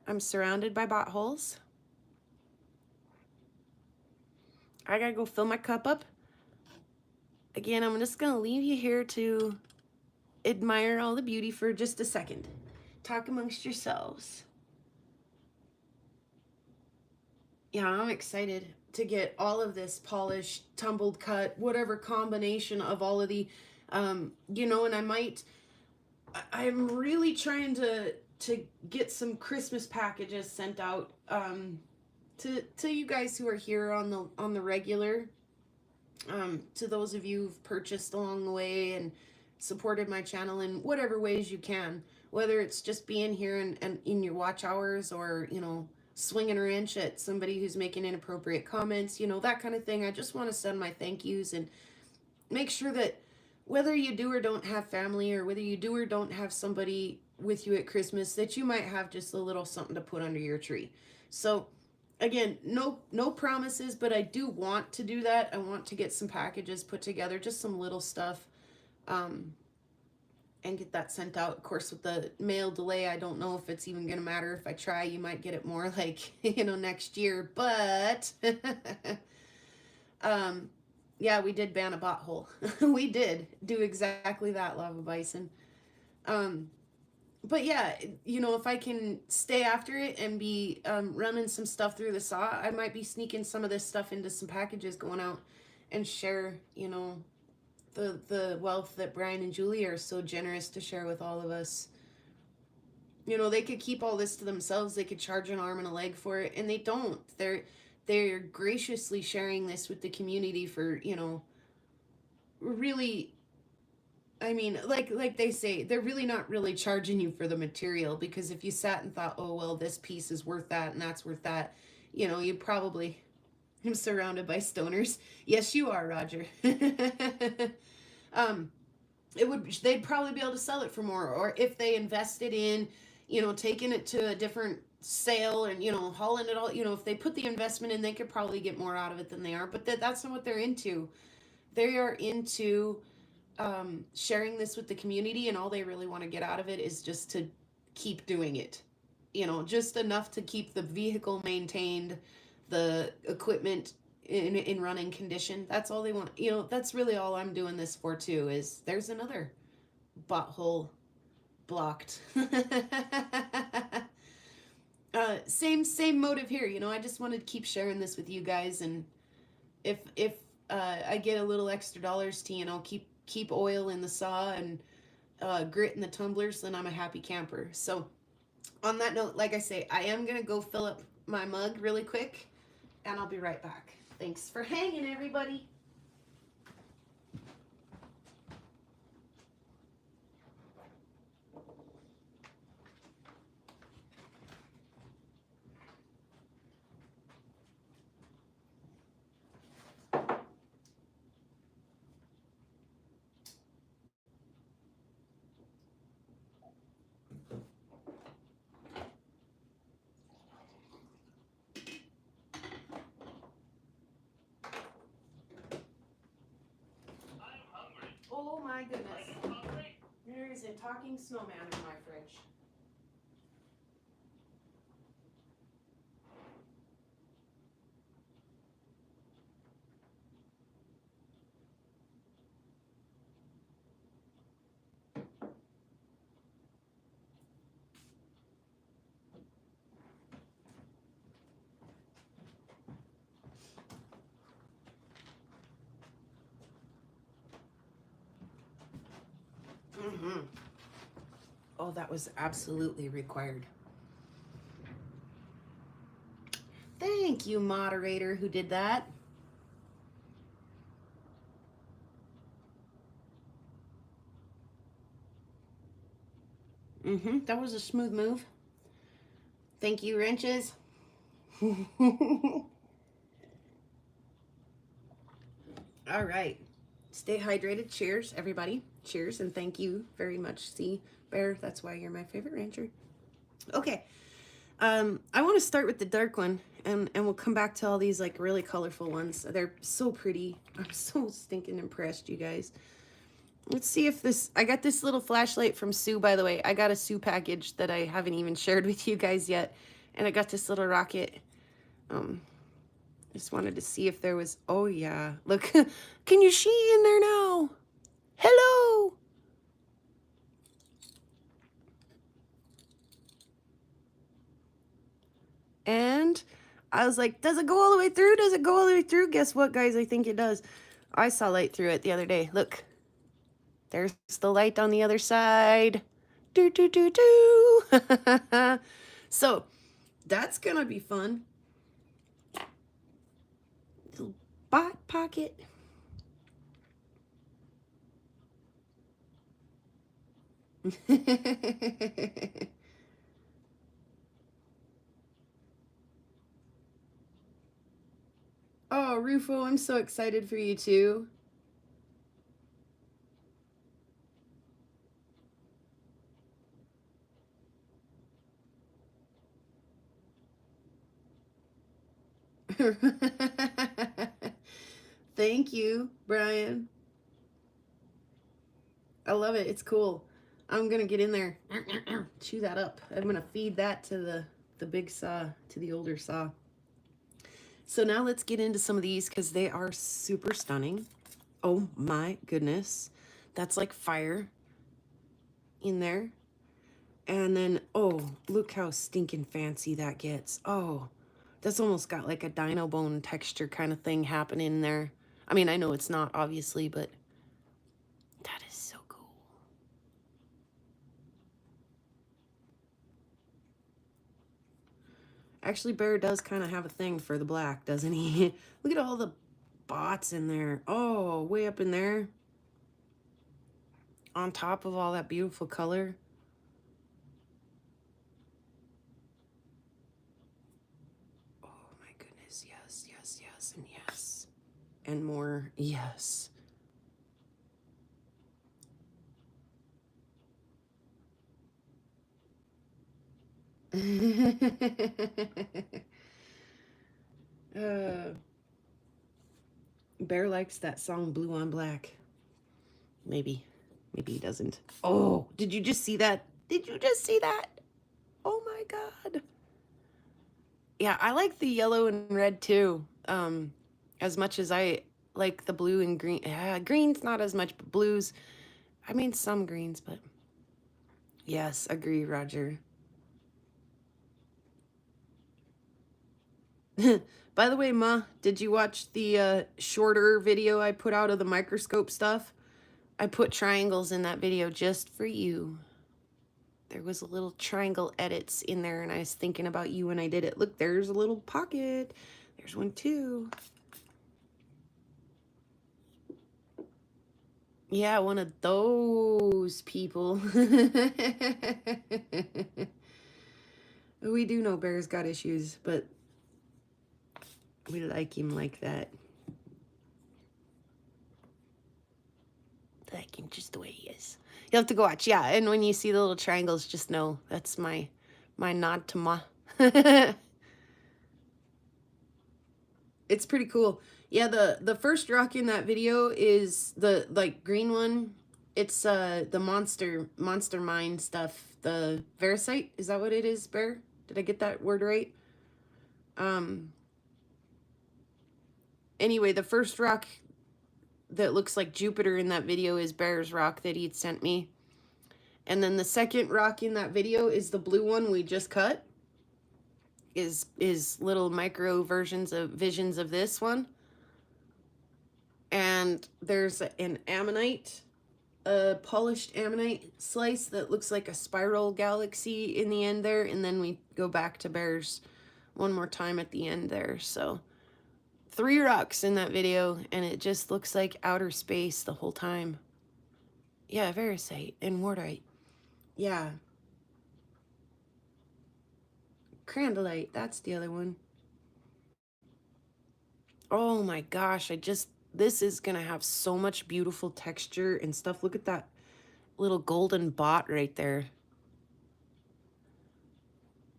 I'm surrounded by Botholes. I gotta go fill my cup up. Again, I'm just gonna leave you here to admire all the beauty for just a second. Talk amongst yourselves. Yeah, I'm excited to get all of this polished, tumbled, cut, whatever combination of all of the, you know, and I'm really trying to get some Christmas packages sent out, to you guys who are here on the regular, to those of you who've purchased along the way and supported my channel in whatever ways you can, whether it's just being here and in your watch hours, or, you know, swinging a wrench at somebody who's making inappropriate comments, you know, that kind of thing. I just want to send my thank yous and make sure that whether you do or don't have family, or whether you do or don't have somebody with you at Christmas, that you might have just a little something to put under your tree. So again, no promises, but I do want to do that. I want to get some packages put together, just some little stuff, and get that sent out. Of course, with the mail delay, I don't know if it's even gonna matter. If I try, you might get it more like, you know, next year, but yeah, we did ban a Bothole. We did do exactly that, Lava Bison. But yeah, you know, if I can stay after it and be running some stuff through the saw, I might be sneaking some of this stuff into some packages going out and share, you know, the wealth that Brian and Julie are so generous to share with all of us. You know, they could keep all this to themselves. They could charge an arm and a leg for it, and they don't. They're graciously sharing this with the community for, you know, really, I mean, like they say, they're really not really charging you for the material, because if you sat and thought, oh, well, this piece is worth that and that's worth that, you know, you probably... I'm surrounded by stoners. Yes, you are, Roger. They'd probably be able to sell it for more, or if they invested in, you know, taking it to a different sale and, you know, hauling it all, you know, if they put the investment in, they could probably get more out of it than they are. But that's not what they're into. They are into sharing this with the community, and all they really want to get out of it is just to keep doing it. You know, just enough to keep the vehicle maintained, the equipment in running condition. That's all they want. You know, that's really all I'm doing this for too. Is there's another Bothole blocked. Same motive here. You know, I just wanted to keep sharing this with you guys, and if I get a little extra dollars to, you know, keep oil in the saw and grit in the tumblers, then I'm a happy camper. So on that note, like I say, I am gonna go fill up my mug really quick, and I'll be right back. Thanks for hanging, everybody. Oh my goodness. There is a talking snowman in my fridge. Mm-hmm. Oh, that was absolutely required. Thank you, moderator, who did that. Mm-hmm. That was a smooth move. Thank you, wrenches. All right. Stay hydrated. Cheers, everybody. Cheers, and thank you very much. See, Bear, that's why you're my favorite rancher. Okay. I want to start with the dark one, and we'll come back to all these like really colorful ones. They're so pretty. I'm so stinking impressed, you guys. Let's see if this, I got this little flashlight from Sue, by the way. I got a Sue package that I haven't even shared with you guys yet. And I got this little rocket. Just wanted to see if there was, oh yeah, look, can you see in there now? Hello. And I was like, does it go all the way through? Does it go all the way through? Guess what, guys? I think it does. I saw light through it the other day. Look, there's the light on the other side. Do, do, do, do. So that's gonna be fun. Little bot pocket. Oh, Rufo, I'm so excited for you too. Thank you, Brian. I love it. It's cool. I'm gonna get in there, chew that up. I'm gonna feed that to the big saw, to the older saw. So now let's get into some of these because they are super stunning. Oh my goodness. That's like fire in there. And then, oh, look how stinking fancy that gets. Oh, that's almost got like a dino bone texture kind of thing happening in there. I mean, I know it's not, obviously, but that is so cool. Actually, Bear does kind of have a thing for the black, doesn't he? Look at all the bots in there. Oh, way up in there. On top of all that beautiful color. Oh my goodness, yes, yes, yes, and yes. And more, yes. Bear likes that song Blue on Black. Maybe he doesn't. Oh, did you just see that? Did you just see that? Oh my God. Yeah, I like the yellow and red too. As much as I like the blue and green. Green's not as much, but blues. I mean, some greens, but Yes, agree, Roger. By the way, Ma, did you watch the shorter video I put out of the microscope stuff? I put triangles in that video just for you. There was a little triangle edits in there, and I was thinking about you when I did it. Look, there's a little pocket. There's one too. Yeah, one of those people. We do know Bear's got issues, but we like him like that. Like him just the way he is. You'll have to go watch. Yeah, and when you see the little triangles, just know that's my nod to Ma. It's pretty cool. Yeah, the first rock in that video is the like green one. It's the monster mine stuff. The Veracite, is that what it is, Bear? Did I get that word right? Anyway, the first rock that looks like Jupiter in that video is Bear's rock that he'd sent me. And then the second rock in that video is the blue one we just cut. Is little micro visions of this one. And there's an ammonite, a polished ammonite slice that looks like a spiral galaxy in the end there, and then we go back to Bear's one more time at the end there. So 3 rocks in that video, and it just looks like outer space the whole time. Yeah, Veracite and Wardite. Yeah. Crandallite, that's the other one. Oh my gosh, this is gonna have so much beautiful texture and stuff. Look at that little golden bot right there.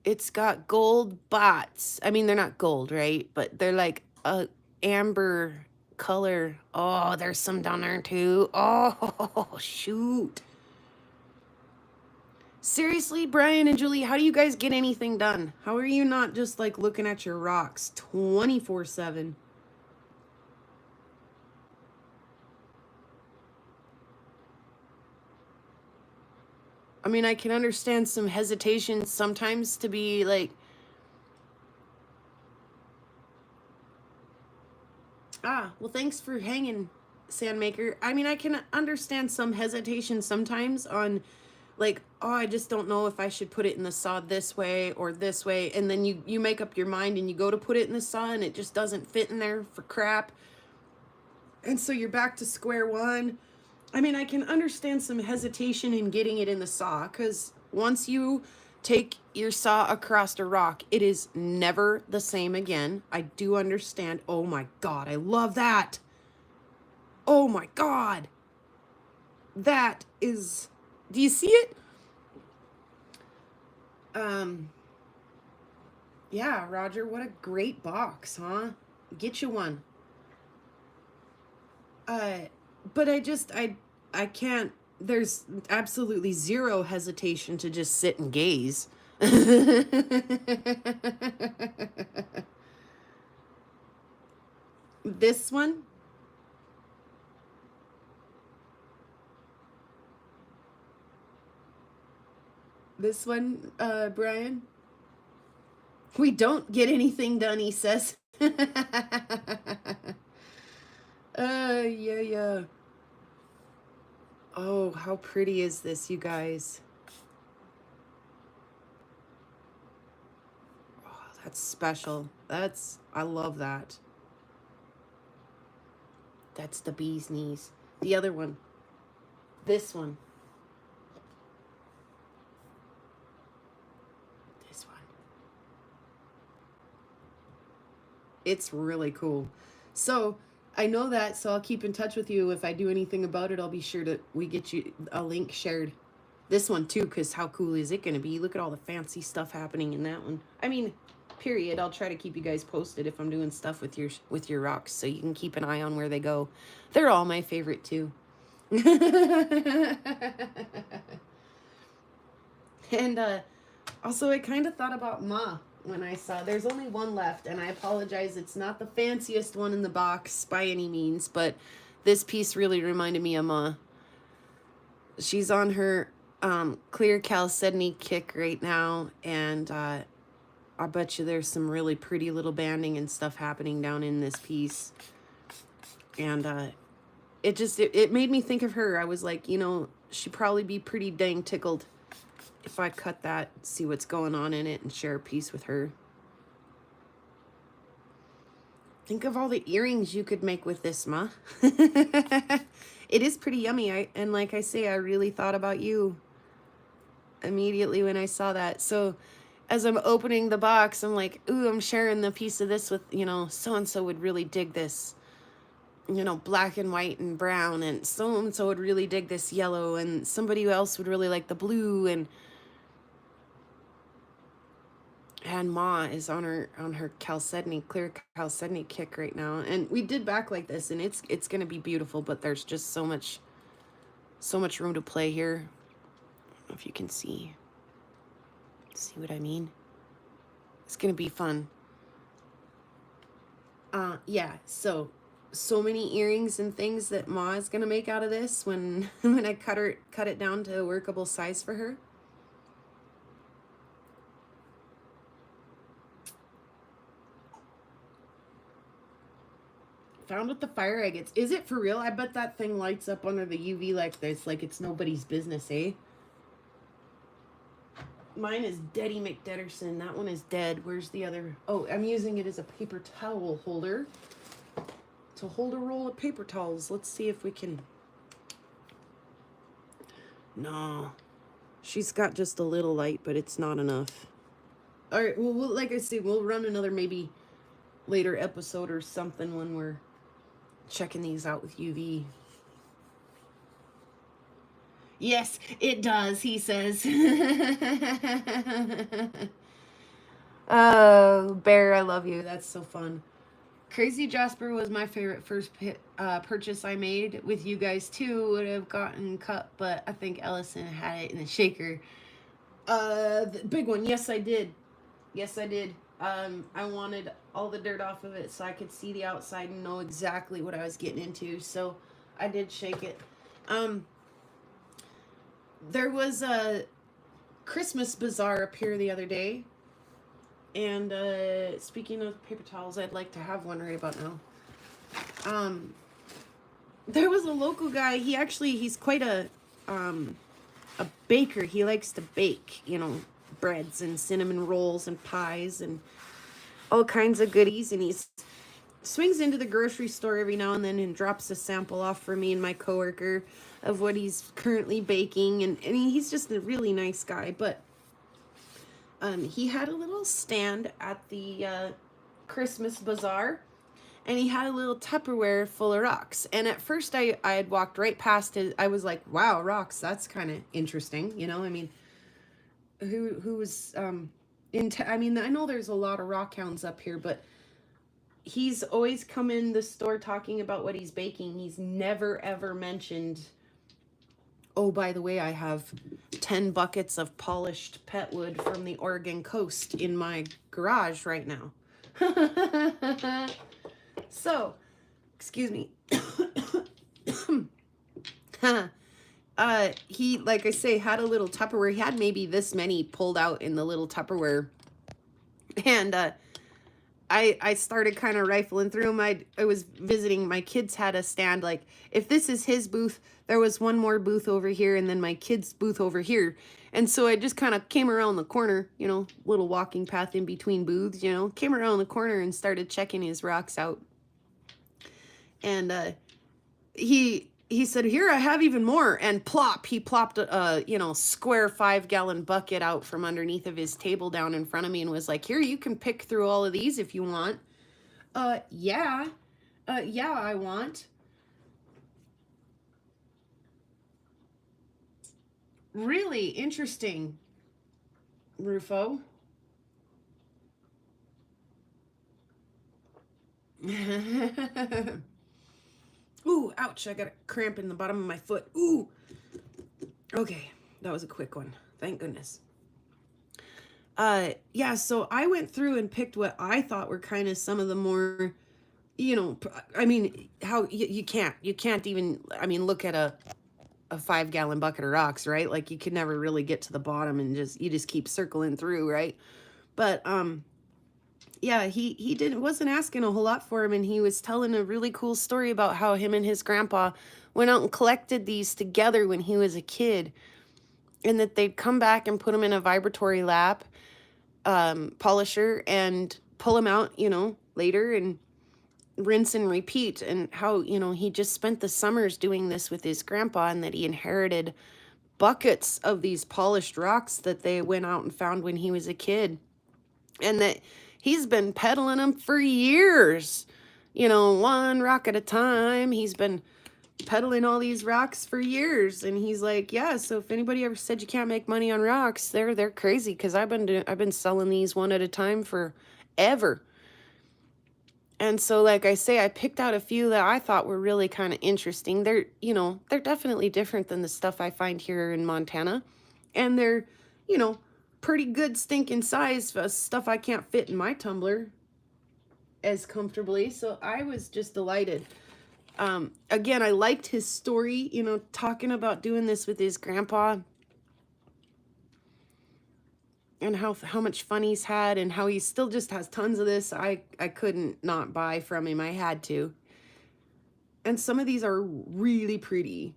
It's got gold bots. I mean, they're not gold, right? But they're like a amber color. Oh, there's some down there too. Oh, shoot. Seriously, Brian and Julie, how do you guys get anything done? How are you not just like looking at your rocks 24/7? I mean, I can understand some hesitation sometimes to be like, well, thanks for hanging, Sandmaker. I mean, I can understand some hesitation sometimes on like, oh, I just don't know if I should put it in the saw this way or this way. And then you make up your mind and you go to put it in the saw and it just doesn't fit in there for crap. And so you're back to square one. I mean, I can understand some hesitation in getting it in the saw, because once you take your saw across a rock, it is never the same again. I do understand. Oh my God, I love that. Oh my God. That is, do you see it? Yeah, Roger, what a great box, huh? Get you one. But I can't, there's absolutely zero hesitation to just sit and gaze. This one? This one, Brian? We don't get anything done, he says. Yeah. Oh, how pretty is this, you guys? Oh, that's special. I love that. That's the bee's knees. The other one. This one. This one. It's really cool. So I know that, so I'll keep in touch with you. If I do anything about it, I'll be sure to get you a link shared. This one too, because how cool is it going to be? Look at all the fancy stuff happening in that one. I mean, period. I'll try to keep you guys posted if I'm doing stuff with your rocks, so you can keep an eye on where they go. They're all my favorite too. And also, I kind of thought about Ma when I saw there's only one left, and I apologize, it's not the fanciest one in the box by any means, but this piece really reminded me of Ma. She's on her clear chalcedony kick right now, and I bet you there's some really pretty little banding and stuff happening down in this piece. And it made me think of her. I was like, you know, she'd probably be pretty dang tickled if I cut that, see what's going on in it, and share a piece with her. Think of all the earrings you could make with this, Ma. It is pretty yummy. And like I say, I really thought about you immediately when I saw that. So as I'm opening the box, I'm like, ooh, I'm sharing the piece of this with, you know, so-and-so would really dig this, you know, black and white and brown, and so-and-so would really dig this yellow, and somebody else would really like the blue, and Ma is on her chalcedony, clear chalcedony kick right now. And we did back like this, and it's gonna be beautiful, but there's just so much room to play here. I don't know if you can see what I mean. It's gonna be fun. Yeah, so many earrings and things that Ma is gonna make out of this when I cut it down to a workable size for her. Found with the fire agates. Is it for real? I bet that thing lights up under the UV like this, like it's nobody's business, eh? Mine is Deddy McDedderson. That one is dead. Where's the other? Oh, I'm using it as a paper towel holder to hold a roll of paper towels. Let's see if we can. No, she's got just a little light, but it's not enough. All right, well, like I said, we'll run another maybe later episode or something when we're checking these out with UV. Yes, it does, he says. Oh, Bear, I love you. That's so fun. Crazy Jasper was my favorite first purchase I made with you guys too. Would have gotten cut, but I think Ellison had it in the shaker. The big one. Yes, I did. Yes, I did. I wanted all the dirt off of it so I could see the outside and know exactly what I was getting into. So I did shake it. There was a Christmas bazaar up here the other day. And speaking of paper towels, I'd like to have one right about now. There was a local guy. He's quite a baker. He likes to bake, you know, breads and cinnamon rolls and pies and all kinds of goodies. And he swings into the grocery store every now and then and drops a sample off for me and my coworker of what he's currently baking. And he's just a really nice guy. But he had a little stand at the Christmas bazaar, and he had a little Tupperware full of rocks. And at first I had walked right past it. I was like, wow, rocks, that's kind of interesting. You know, I mean, who's I mean, I know there's a lot of rockhounds up here, but he's always come in the store talking about what he's baking. He's never ever mentioned, oh, by the way, I have 10 buckets of polished pet wood from the Oregon coast in my garage right now. So, excuse me. He, like I say, had a little Tupperware. He had maybe this many pulled out in the little Tupperware. And I started kind of rifling through them. I was visiting, my kids had a stand. Like, if this is his booth, there was one more booth over here and then my kid's booth over here. And so I just kind of came around the corner, you know, little walking path in between booths, you know, came around the corner and started checking his rocks out. And he said, here, I have even more. And plop, he plopped a, you know, square 5-gallon bucket out from underneath of his table down in front of me and was like, here, you can pick through all of these if you want. Yeah, I want. Really interesting, Rufo. Ooh, ouch, I got a cramp in the bottom of my foot. Ooh. Okay, that was a quick one. Thank goodness. Yeah, so I went through and picked what I thought were kind of some of the more, you know, I mean, how you can't even, I mean, look at a a 5-gallon bucket of rocks, right? Like you could never really get to the bottom and you just keep circling through, right? But yeah, he wasn't asking a whole lot for him, and he was telling a really cool story about how him and his grandpa went out and collected these together when he was a kid, and that they'd come back and put them in a vibratory lap polisher and pull them out, you know, later and rinse and repeat, and how, you know, he just spent the summers doing this with his grandpa, and that he inherited buckets of these polished rocks that they went out and found when he was a kid, and that he's been peddling them for years, you know, one rock at a time. He's been peddling all these rocks for years, and he's like, yeah, so if anybody ever said you can't make money on rocks, they're crazy, because I've been selling these one at a time for ever. And so, like I say, I picked out a few that I thought were really kind of interesting. They're, you know, they're definitely different than the stuff I find here in Montana. And they're, you know, pretty good stinking size for stuff I can't fit in my tumbler as comfortably. So I was just delighted. Again, I liked his story, you know, talking about doing this with his grandpa, and how much fun he's had, and how he still just has tons of this. I couldn't not buy from him. I had to. And some of these are really pretty.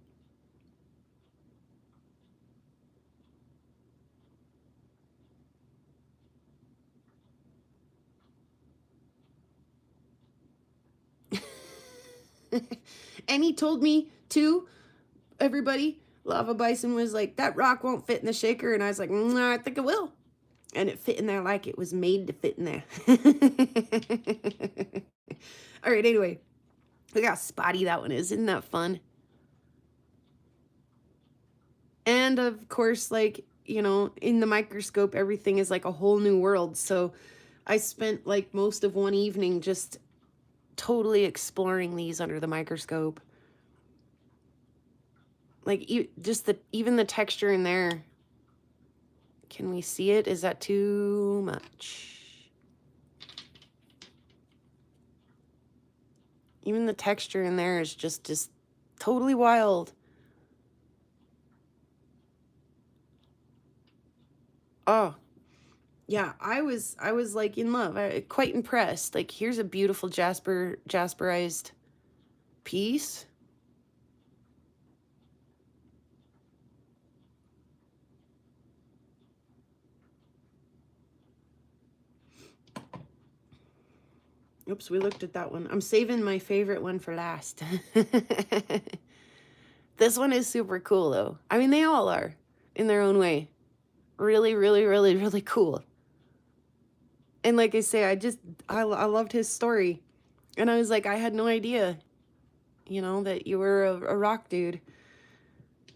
And he told me too, everybody, Lava Bison was like, that rock won't fit in the shaker. And I was like, nah, I think it will. And it fit in there like it was made to fit in there. All right, anyway. Look how spotty that one is. Isn't that fun? And of course, like, you know, in the microscope, everything is like a whole new world. So I spent like most of one evening just totally exploring these under the microscope. Like, just even the texture in there. Can we see it? Is that too much? Even the texture in there is just totally wild. Oh, yeah, I was like in love. Quite impressed. Like, here's a beautiful jasperized piece. Oops, we looked at that one. I'm saving my favorite one for last. This one is super cool, though. I mean, they all are in their own way. Really, really, really, really cool. And like I say, I loved his story. And I was like, I had no idea, you know, that you were a rock dude.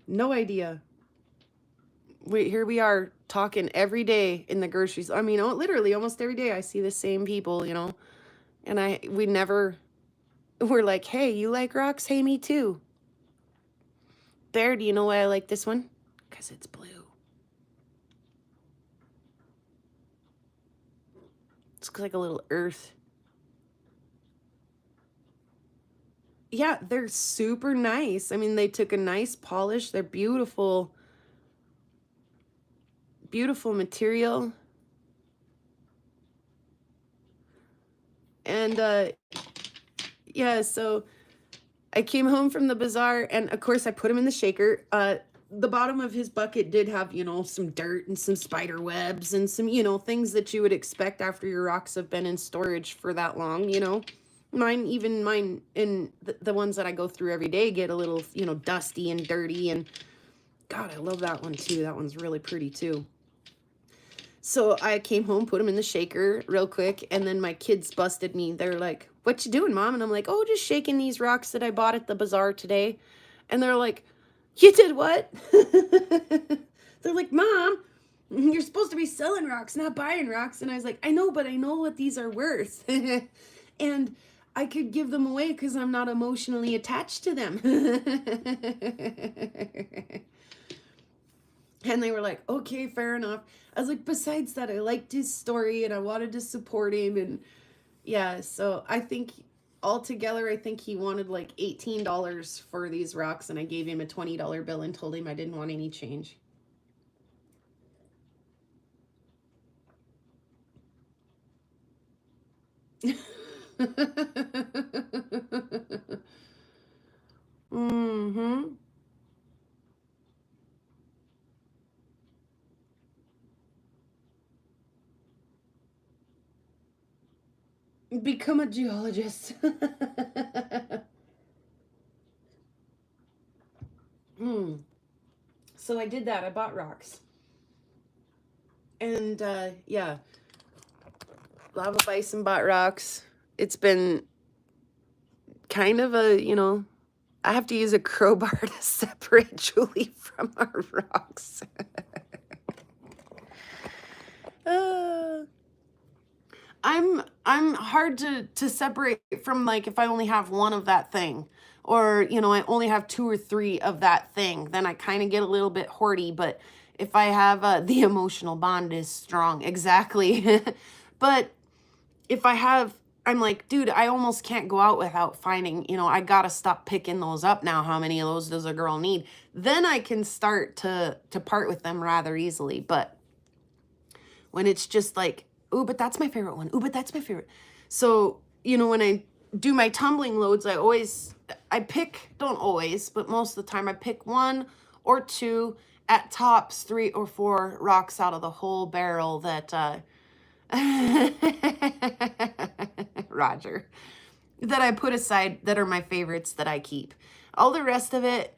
No idea. Here we are talking every day in the groceries. I mean, literally almost every day I see the same people, you know. And we're like, hey, you like rocks? Hey, me too. Bear, do you know why I like this one? Because it's blue. It's like a little earth. Yeah, they're super nice. I mean, they took a nice polish. They're beautiful. Beautiful material. And yeah, so I came home from the bazaar, and of course I put him in the shaker. The bottom of his bucket did have, you know, some dirt and some spider webs and some, you know, things that you would expect after your rocks have been in storage for that long, you know. Mine in the ones that I go through every day get a little, you know, dusty and dirty. And God, I love that one too. That one's really pretty too. So I came home, put them in the shaker real quick, and then my kids busted me. They're like, what you doing, Mom? And I'm like, oh, just shaking these rocks that I bought at the bazaar today. And they're like, you did what? They're like, Mom, you're supposed to be selling rocks, not buying rocks. And I was like, I know, but I know what these are worth. And I could give them away because I'm not emotionally attached to them. And they were like, okay, fair enough. I was like, besides that, I liked his story and I wanted to support him. And yeah, so I think altogether, I think he wanted like $18 for these rocks, and I gave him a $20 bill and told him I didn't want any change. Mm-hmm. Become a geologist. So I did that. I bought rocks. And yeah, Lava Bison bought rocks. It's been kind of a, you know, I have to use a crowbar to separate Julie from our rocks. I'm hard to separate from, like, if I only have one of that thing, or, you know, I only have 2 or 3 of that thing, then I kind of get a little bit hoardy. But if I have the emotional bond is strong, exactly. But if I have, I'm like, dude, I almost can't go out without finding, you know, I gotta stop picking those up now. How many of those does a girl need? Then I can start to part with them rather easily. But when it's just like, ooh, but that's my favorite one. Ooh, but that's my favorite. So, you know, when I do my tumbling loads, I pick, don't always, but most of the time I pick 1 or 2, at tops 3 or 4 rocks out of the whole barrel that, Roger, that I put aside that are my favorites that I keep. All the rest of it,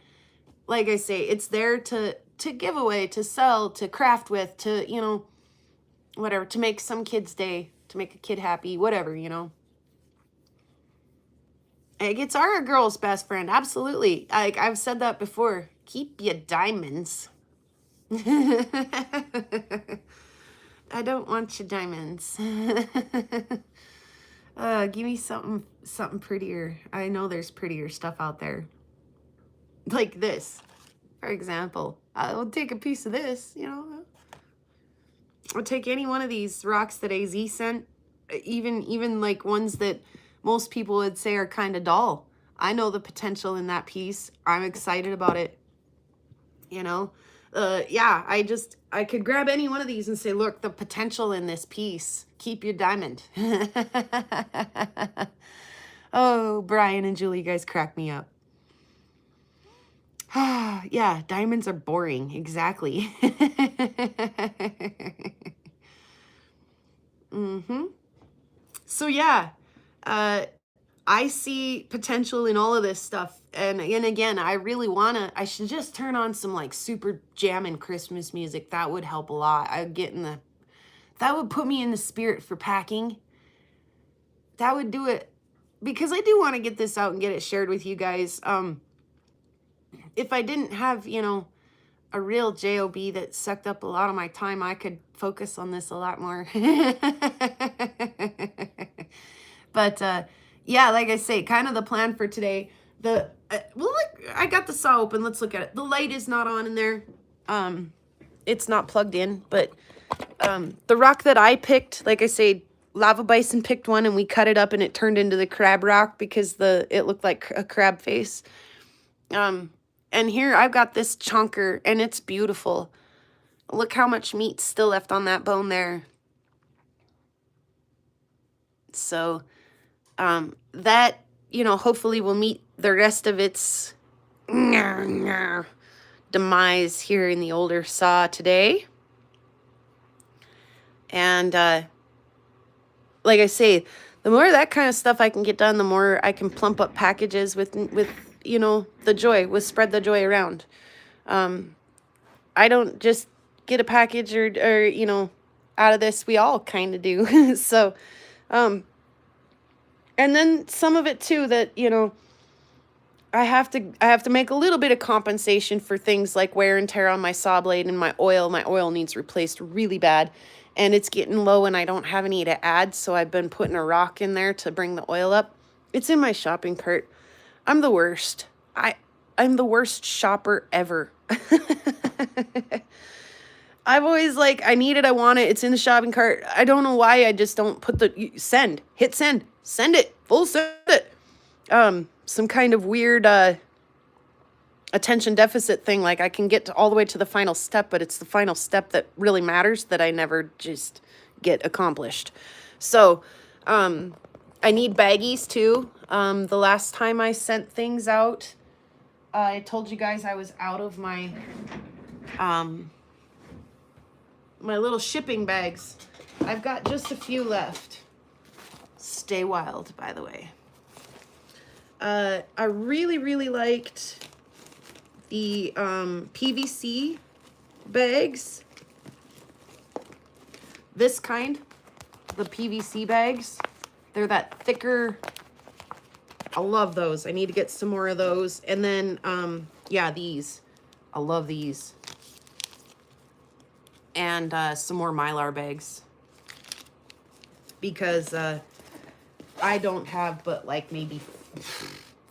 like I say, it's there to give away, to sell, to craft with, to, you know, whatever, to make some kid's day, to make a kid happy, whatever, you know. It's our girl's best friend, absolutely. I've said that before. Keep your diamonds. I don't want your diamonds. Give me something prettier. I know there's prettier stuff out there. Like this, for example. I'll take a piece of this, you know. I'll take any one of these rocks that AZ sent, even like ones that most people would say are kind of dull. I know the potential in that piece. I'm excited about it. You know, yeah, I could grab any one of these and say, look, the potential in this piece. Keep your diamond. Oh, Brian and Julie, you guys crack me up. Yeah, diamonds are boring. Exactly. So yeah, I see potential in all of this stuff. And again, I should just turn on some like super jamming Christmas music. That would help a lot. That would put me in the spirit for packing. That would do it, because I do want to get this out and get it shared with you guys. If I didn't have, you know, a real job that sucked up a lot of my time, I could focus on this a lot more. But yeah, like I say, kind of the plan for today. I got the saw open. Let's look at it. The light is not on in there. It's not plugged in. But the rock that I picked, like I say, Lava Bison picked one, and we cut it up, and it turned into the crab rock because it looked like a crab face. And here I've got this chunker, and it's beautiful. Look how much meat's still left on that bone there. So that, you know, hopefully will meet the rest of its demise here in the older saw today. And like I say, the more that kind of stuff I can get done, the more I can plump up packages with you know, spread the joy around. I don't just get a package or you know, out of this. We all kind of do. So, and then some of it too that, you know, I have to make a little bit of compensation for things like wear and tear on my saw blade and my oil. My oil needs replaced really bad, and it's getting low and I don't have any to add. So I've been putting a rock in there to bring the oil up. It's in my shopping cart. I'm the worst. I'm the worst shopper ever. I've always like, I need it, I want it, it's in the shopping cart. I don't know why I just don't put hit send, send it, full send it. some kind of weird attention deficit thing. Like I can get all the way to the final step, but it's the final step that really matters that I never just get accomplished. So I need baggies too. The last time I sent things out, I told you guys I was out of my my little shipping bags. I've got just a few left. Stay wild, by the way. I really liked the PVC bags. This kind, the PVC bags. They're that thicker. I love those. I need to get some more of those. And then, yeah, these. I love these. And some more Mylar bags. Because I don't have but like maybe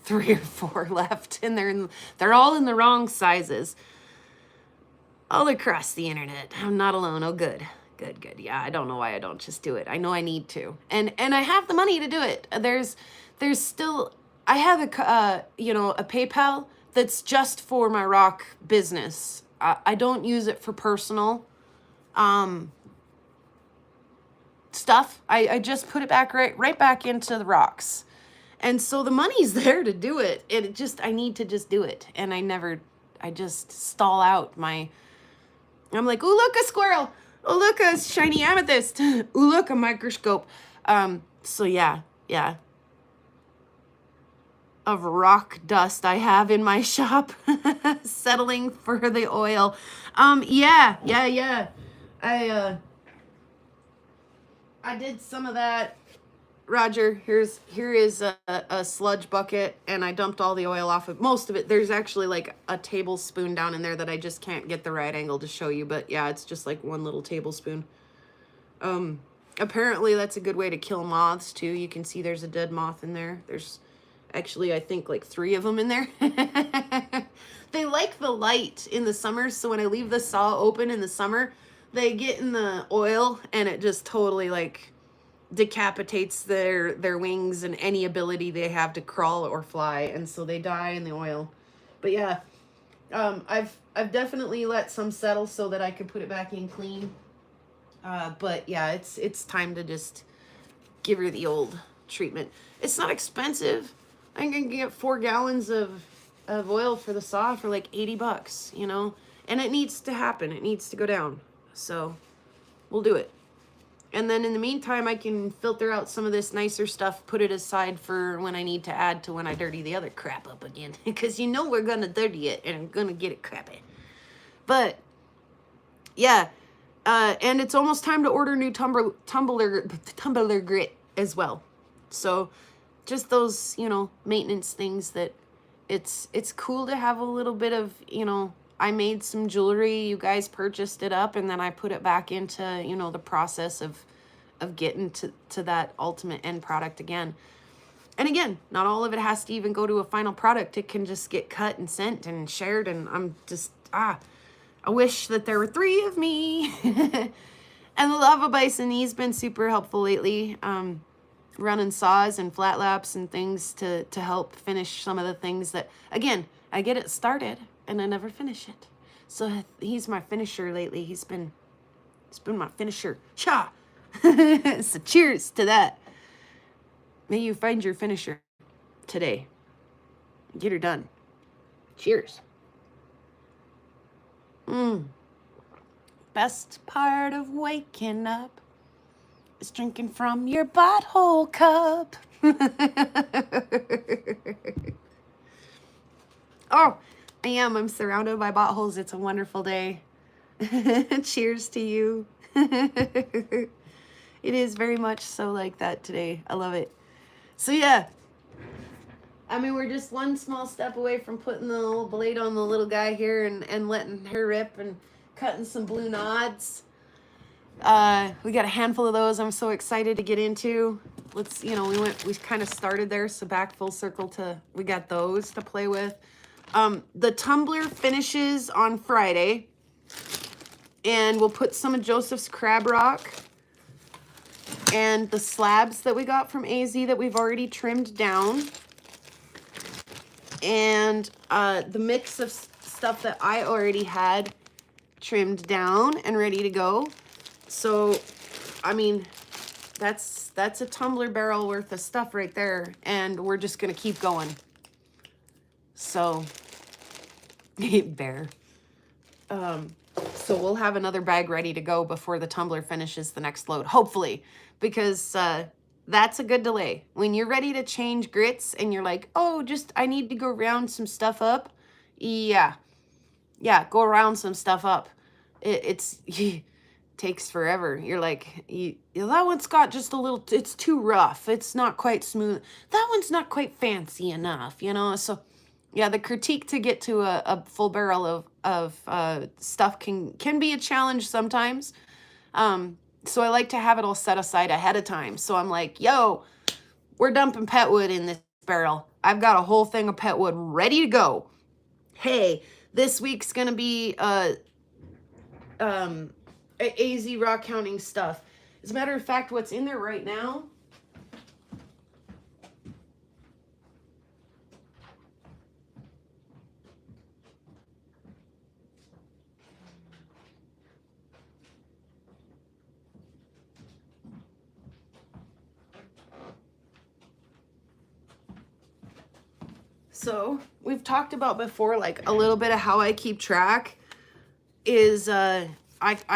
3 or 4 left. And they're all in the wrong sizes. All across the internet. I'm not alone. Oh, good. Good. Yeah, I don't know why I don't just do it. I know I need to. And I have the money to do it. There's still, I have a PayPal that's just for my rock business. I don't use it for personal stuff. I just put it back right back into the rocks. And so the money's there to do it. I need to just do it. And I just stall out I'm like, ooh, look, a squirrel. Oh, look, a shiny amethyst. Ooh, look, a microscope. So yeah. Of rock dust I have in my shop settling for the oil. Yeah. I did some of that. Roger, here is a sludge bucket, and I dumped all the oil off of most of it. There's actually like a tablespoon down in there that I just can't get the right angle to show you, but yeah, it's just like one little tablespoon. Apparently that's a good way to kill moths too. You can see there's a dead moth in there. There's actually, I think, like 3 of them in there. They like the light in the summer, so when I leave the saw open in the summer, they get in the oil and it just totally like decapitates their wings and any ability they have to crawl or fly, and so they die in the oil. But yeah, I've definitely let some settle so that I could put it back in clean. But yeah, it's time to just give her the old treatment. It's not expensive. I can get 4 gallons of oil for the saw for like $80, you know, and it needs to happen. It needs to go down. So we'll do it. And then in the meantime, I can filter out some of this nicer stuff, put it aside for when I need to add to when I dirty the other crap up again. Because you know we're going to dirty it and I'm going to get it crappy. But, yeah. And it's almost time to order new tumbler grit as well. So, just those, you know, maintenance things that it's cool to have a little bit of, you know, I made some jewelry, you guys purchased it up, and then I put it back into, you know, the process of getting to that ultimate end product again. And again, not all of it has to even go to a final product. It can just get cut and sent and shared, and I'm just, I wish that there were 3 of me. And the Lava Bison, he's been super helpful lately, running saws and flat laps and things to help finish some of the things that, again, I get it started and I never finish it. So he's my finisher lately. He's been my finisher. Cha! So cheers to that. May you find your finisher today. Get her done. Cheers. Best part of waking up is drinking from your butthole cup. Oh, I'm surrounded by bottholes. It's a wonderful day. Cheers to you. It is very much so like that today. I love it. So yeah, I mean, we're just one small step away from putting the little blade on the little guy here and letting her rip and cutting some blue nods. We got a handful of those I'm so excited to get into. Let's, you know, we kind of started there, so back full circle to, we got those to play with. The tumbler finishes on Friday, and we'll put some of Joseph's crab rock and the slabs that we got from AZ that we've already trimmed down. and the mix of stuff that I already had trimmed down and ready to go. So, I mean, that's a tumbler barrel worth of stuff right there, and we're just gonna keep going. So, bear. So we'll have another bag ready to go before the tumbler finishes the next load, hopefully, because that's a good delay. When you're ready to change grits and you're like, oh, I need to go round some stuff up. Yeah, go round some stuff up. It takes forever. You're like, that one's got just a little, it's too rough. It's not quite smooth. That one's not quite fancy enough, you know? So yeah, the critique to get to a full barrel of stuff can be a challenge sometimes. So I like to have it all set aside ahead of time. So I'm like, yo, we're dumping pet wood in this barrel. I've got a whole thing of pet wood ready to go. Hey, this week's gonna be AZ Rockhounding stuff. As a matter of fact, what's in there right now, so we've talked about before, like a little bit of how I keep track is I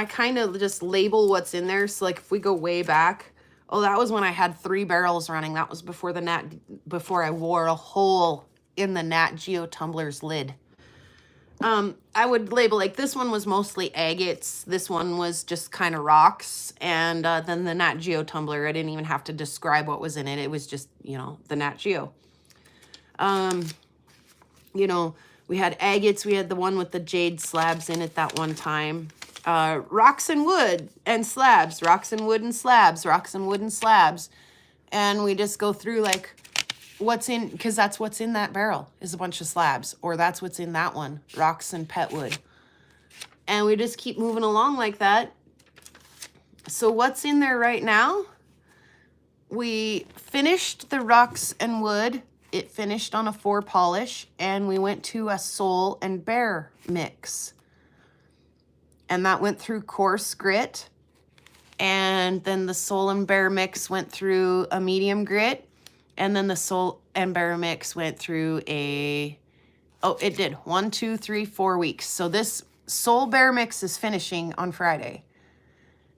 kind of just label what's in there. So like if we go way back, oh, that was when I had 3 barrels running. That was before before I wore a hole in the Nat Geo tumbler's lid. I would label, like, this one was mostly agates. This one was just kind of rocks. And then the Nat Geo tumbler, I didn't even have to describe what was in it. It was just, you know, the Nat Geo. You know, we had agates. We had the one with the jade slabs in it that one time. Rocks and wood and slabs. Rocks and wood and slabs. Rocks and wood and slabs. And we just go through, like, what's in, because that's what's in that barrel is a bunch of slabs, or that's what's in that one, rocks and pet wood. And we just keep moving along like that. So what's in there right now? We finished the rocks and wood. It finished on a 4 polish, and we went to a sole and bear mix. And that went through coarse grit. And then the sole and bear mix went through a medium grit. And then the sole and bear mix went through it did 1, 2, 3, 4 weeks. So this sole bear mix is finishing on Friday.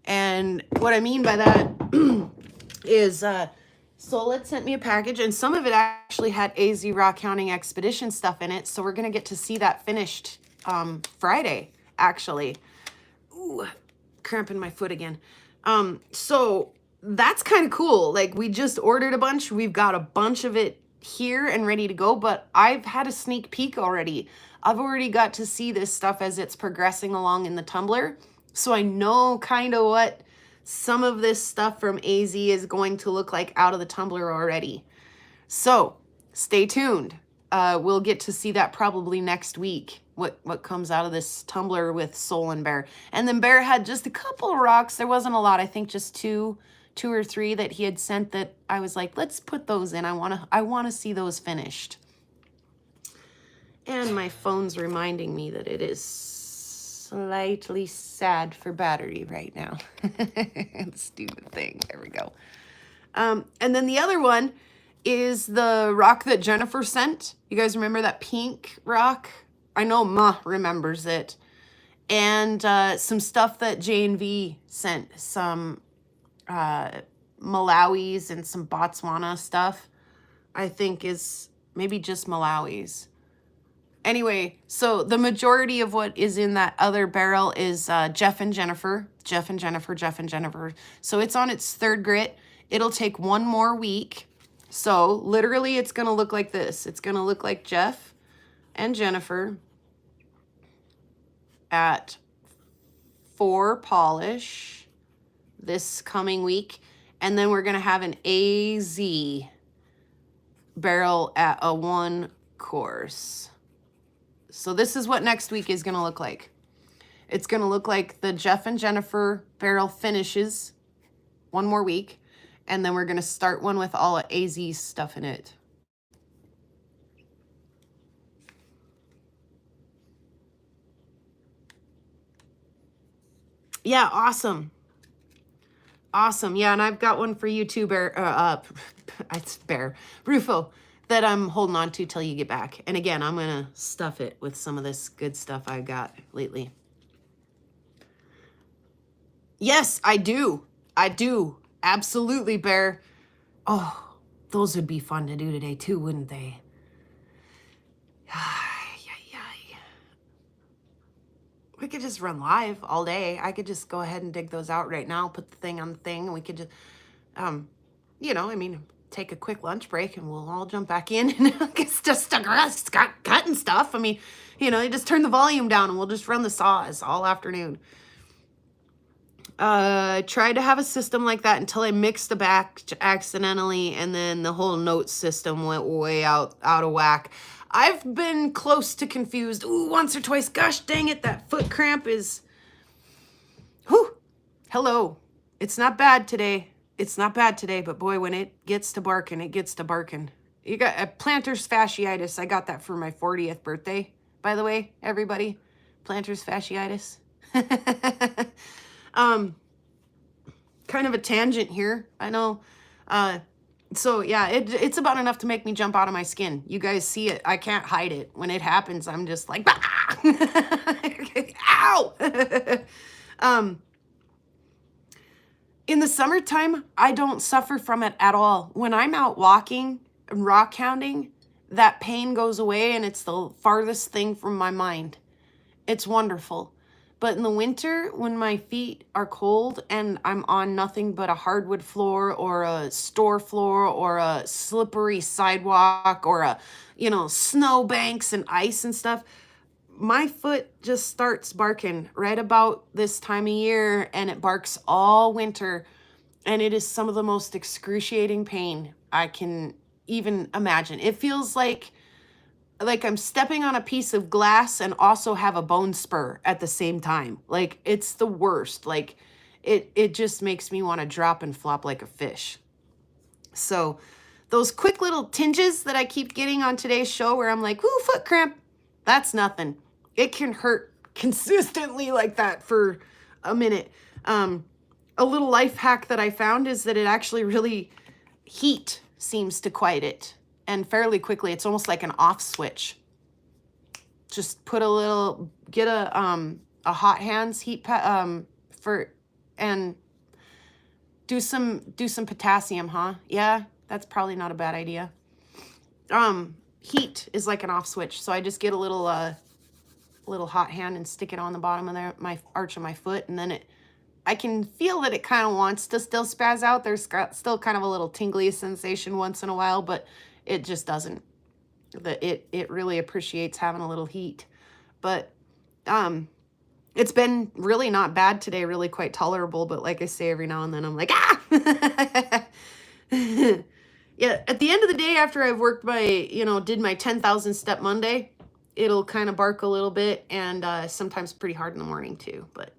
And what I mean by that is Soul had sent me a package, and some of it actually had AZ Rockhounding Expedition stuff in it. So we're going to get to see that finished Friday, actually. Ooh, cramping my foot again. So that's kind of cool. Like, we just ordered a bunch. We've got a bunch of it here and ready to go, but I've had a sneak peek already. I've already got to see this stuff as it's progressing along in the tumbler. So I know kind of what some of this stuff from AZ is going to look like out of the tumbler already. So stay tuned. We'll get to see that probably next week, what comes out of this tumbler with Soul and Bear. And then Bear had just a couple of rocks. There wasn't a lot. I think just two or three that he had sent that I was like, let's put those in. I want to see those finished. And my phone's reminding me that it is slightly sad for battery right now. Stupid thing. There we go. And then the other one is the rock that Jennifer sent. You guys remember that pink rock? I know Ma remembers it. And some stuff that J&V sent. Some Malawis and some Botswana stuff. I think is maybe just Malawis. Anyway, so the majority of what is in that other barrel is Jeff and Jennifer. Jeff and Jennifer, Jeff and Jennifer. So it's on its 3rd grit. It'll take 1 more week. So literally it's going to look like this. It's going to look like Jeff and Jennifer at 4 polish this coming week. And then we're going to have an AZ barrel at a 1 course. So this is what next week is going to look like. It's going to look like the Jeff and Jennifer barrel finishes 1 more week. And then we're going to start one with all of AZ's stuff in it. Yeah, awesome. Awesome. Yeah, and I've got one for you too, Bear. It's Bear. Rufo, that I'm holding on to till you get back. And again, I'm going to stuff it with some of this good stuff I got lately. Yes, I do. I do. Absolutely, Bear. Oh, those would be fun to do today too, wouldn't they? We could just run live all day. I could just go ahead and dig those out right now, put the thing on the thing, and we could just, you know, I mean, take a quick lunch break and we'll all jump back in and it's just cutting stuff. I mean, you know, you just turn the volume down and we'll just run the saws all afternoon. I tried to have a system like that until I mixed the batch accidentally, and then the whole note system went way out of whack. I've been close to confused once or twice. Gosh dang it, that foot cramp is... Whew. Hello. It's not bad today. It's not bad today, but boy, when it gets to barking, it gets to barking. You got a plantar's fasciitis. I got that for my 40th birthday, by the way, everybody. Plantar's fasciitis. Kind of a tangent here, I know. So yeah, it's about enough to make me jump out of my skin. You guys see it. I can't hide it. When it happens, I'm just like, ow! In the summertime, I don't suffer from it at all. When I'm out walking and rock hounding, that pain goes away and it's the farthest thing from my mind. It's wonderful. But in the winter, when my feet are cold and I'm on nothing but a hardwood floor or a store floor or a slippery sidewalk or a, you know, snow banks and ice and stuff, my foot just starts barking right about this time of year, and it barks all winter. And it is some of the most excruciating pain I can even imagine. It feels like I'm stepping on a piece of glass and also have a bone spur at the same time. Like, it's the worst. Like, it just makes me want to drop and flop like a fish. So those quick little tinges that I keep getting on today's show where I'm like, ooh, foot cramp, that's nothing. It can hurt consistently like that for a minute. A little life hack that I found is that it actually really, heat seems to quiet it. And fairly quickly, it's almost like an off switch. Just put get a hot hands heat and do some potassium, huh? Yeah, that's probably not a bad idea. Heat is like an off switch, so I just get a little hot hand and stick it on the bottom of my arch of my foot, and then I can feel that it kind of wants to still spaz out. There's still kind of a little tingly sensation once in a while, but it just doesn't. It really appreciates having a little heat. But it's been really not bad today, really quite tolerable. But like I say, every now and then I'm like, ah! Yeah, at the end of the day, after I've worked did my 10,000 step Monday, it'll kind of bark a little bit, and sometimes pretty hard in the morning too. But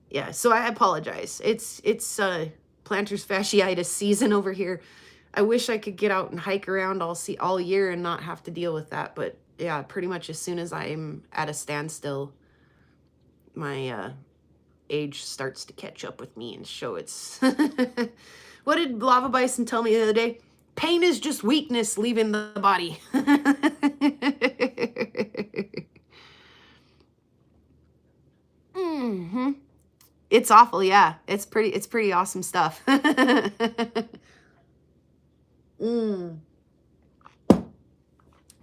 yeah, so I apologize. It's plantar's fasciitis season over here. I wish I could get out and hike around all year and not have to deal with that. But yeah, pretty much as soon as I'm at a standstill, my age starts to catch up with me and show its... What did Lava Bison tell me the other day? Pain is just weakness leaving the body. Mm-hmm. It's awful, yeah. It's pretty awesome stuff.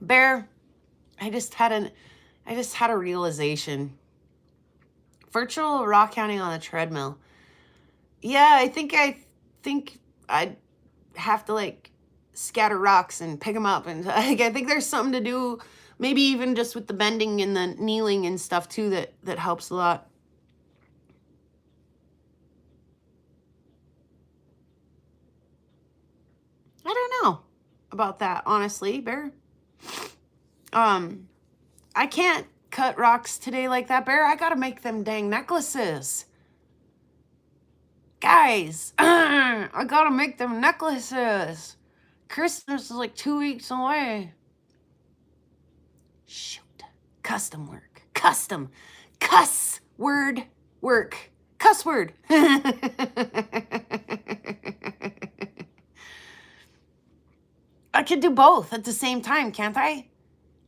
Bear, I just had a realization. Virtual rock hounding on the treadmill. Yeah, I think I'd have to like scatter rocks and pick them up, and I think there's something to do, maybe even just with the bending and the kneeling and stuff too, that helps a lot. I don't know about that, honestly, Bear. I can't cut rocks today like that, Bear. I gotta make them dang necklaces. Guys, I gotta make them necklaces. Christmas is like 2 weeks away. Shoot. Custom work. Custom. Cuss word work. Cuss word. I could do both at the same time, can't I?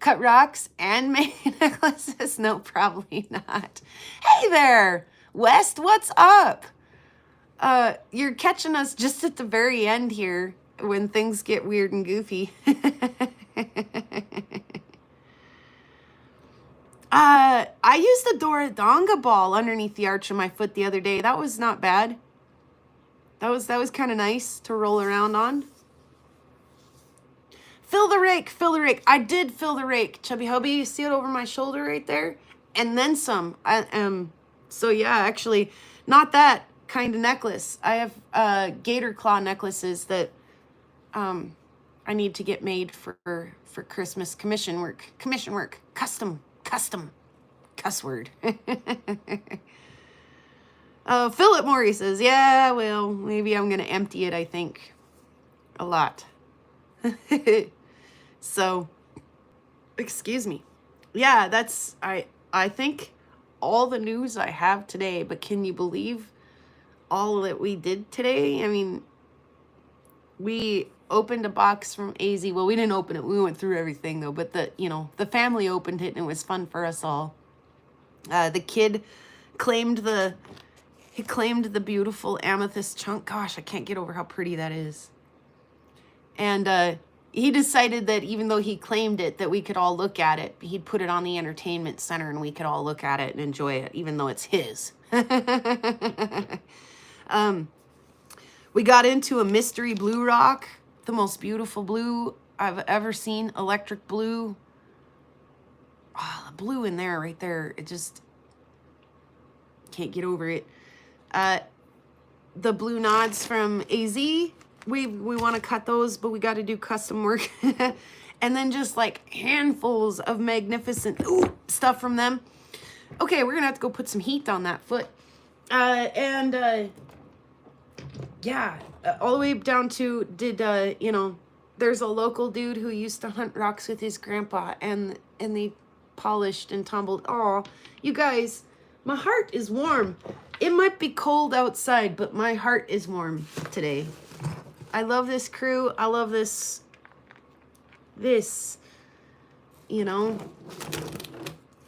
Cut rocks and make necklaces? No, probably not. Hey there, West, what's up? You're catching us just at the very end here when things get weird and goofy. I used the Doradonga ball underneath the arch of my foot the other day. That was not bad. That was kind of nice to roll around on. Fill the rake, fill the rake. I did fill the rake, Chubby Hubby. You see it over my shoulder right there? And then some. So yeah, actually, not that kind of necklace. I have gator claw necklaces that I need to get made for Christmas commission work. Custom, cuss word. Philip Morey says, yeah, well, maybe I'm going to empty it, I think. A lot. So, excuse me. Yeah, that's, I think all the news I have today, but can you believe all that we did today? I mean, we opened a box from AZ. Well, we didn't open it. We went through everything though, but the family opened it and it was fun for us all. The kid claimed the beautiful amethyst chunk. Gosh, I can't get over how pretty that is. And he decided that even though he claimed it, that we could all look at it. He'd put it on the entertainment center and we could all look at it and enjoy it, even though it's his. We got into a mystery blue rock, the most beautiful blue I've ever seen, electric blue. Oh, the blue in there, right there, it just can't get over it. The blue nods from AZ, we want to cut those, but we got to do custom work. And then just like handfuls of magnificent stuff from them. Okay, we're gonna have to go put some heat on that foot. Yeah, all the way down to there's a local dude who used to hunt rocks with his grandpa, and they polished and tumbled. Oh, you guys, my heart is warm. It might be cold outside, but my heart is warm today. I love this crew. I love this,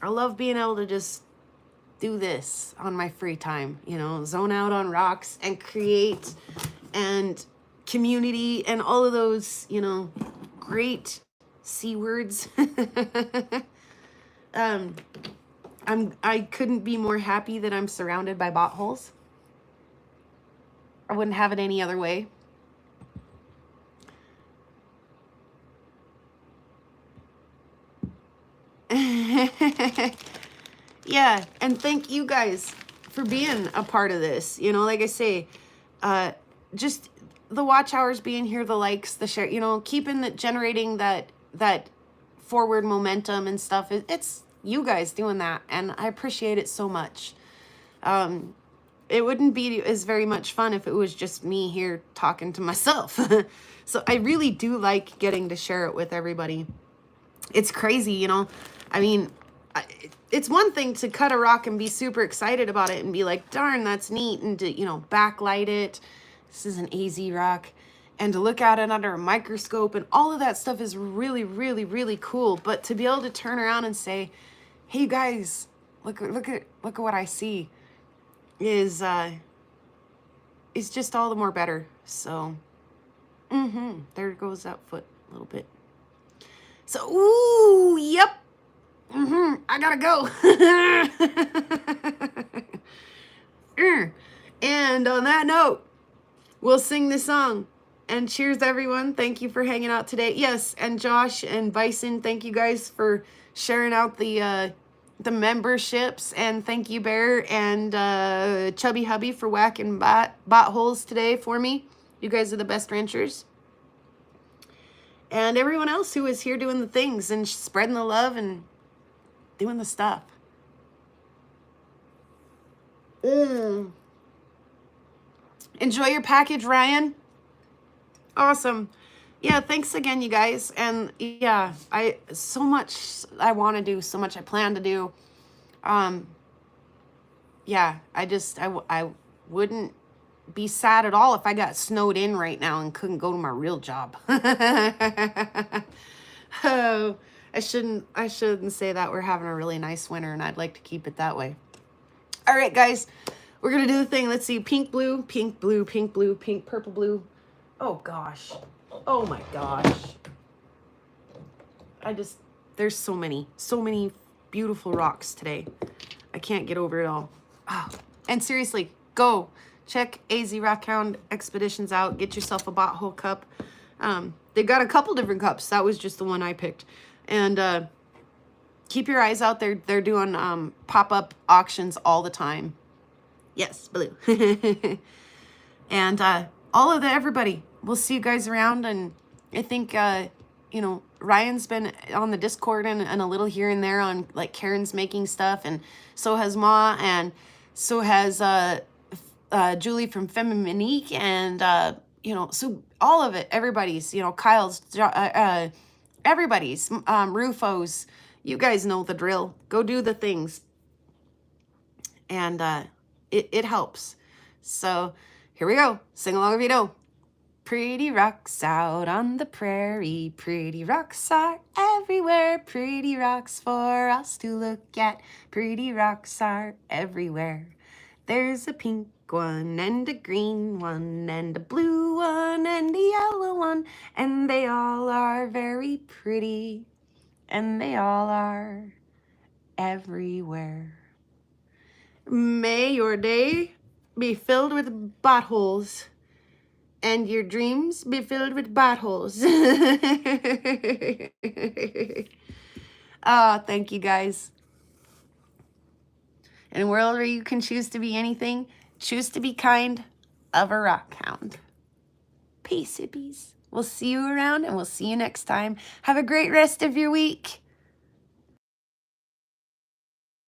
I love being able to just do this on my free time, zone out on rocks and create and community and all of those, great C words. I couldn't be more happy that I'm surrounded by Botholes. I wouldn't have it any other way. Yeah, and thank you guys for being a part of this. Like I say, just the watch hours being here, the likes, the share, keeping generating that forward momentum and stuff. It's you guys doing that, and I appreciate it so much. It wouldn't be as very much fun if it was just me here talking to myself. So I really do like getting to share it with everybody. It's crazy, I mean, it's one thing to cut a rock and be super excited about it and be like, darn, that's neat, and to, backlight it. This is an AZ rock. And to look at it under a microscope and all of that stuff is really, really, really cool. But to be able to turn around and say, hey, you guys, look at what I see is just all the more better. So, there goes that foot a little bit. So, ooh, yep. I gotta go. And on that note, we'll sing this song. And cheers, everyone. Thank you for hanging out today. Yes, and Josh and Bison, thank you guys for sharing out the memberships. And thank you, Bear and Chubby Hubby, for whacking Botholes today for me. You guys are the best ranchers. And everyone else who is here doing the things and spreading the love and doing the stuff. Enjoy your package, Ryan. Awesome. Yeah, thanks again, you guys. And yeah, so much I want to do, so much I plan to do. yeah, I wouldn't be sad at all if I got snowed in right now and couldn't go to my real job. Oh, I shouldn't say that. We're having a really nice winter and I'd like to keep it that way. All right, guys, we're going to do the thing. Let's see. Pink, blue, pink, blue, pink, blue, pink, purple, blue. Oh, gosh. Oh, my gosh. There's so many beautiful rocks today. I can't get over it all. Oh, and seriously, go check AZ Rockhound Expeditions out. Get yourself a Bothole cup. They've got a couple different cups. That was just the one I picked. And keep your eyes out. They're doing pop-up auctions all the time. Yes, blue. And everybody, we'll see you guys around. And I think, you know, Ryan's been on the Discord and a little here and there on, like, Karen's making stuff. And so has Ma. And so has Julie from Feminique. And, you know, so all of it, everybody's, you know, Kyle's, everybody's, Rufo's. You guys know the drill. Go do the things. And it helps. So here we go. Sing along if you know. Pretty rocks out on the prairie. Pretty rocks are everywhere. Pretty rocks for us to look at. Pretty rocks are everywhere. There's a pink one and a green one and a blue one and a yellow one. And they all are very pretty. And they all are everywhere. May your day be filled with Botholes and your dreams be filled with Botholes. Oh, thank you guys. In a world where you can choose to be anything, choose to be kind of a rockhound. Peace, hippies. We'll see you around and we'll see you next time. Have a great rest of your week.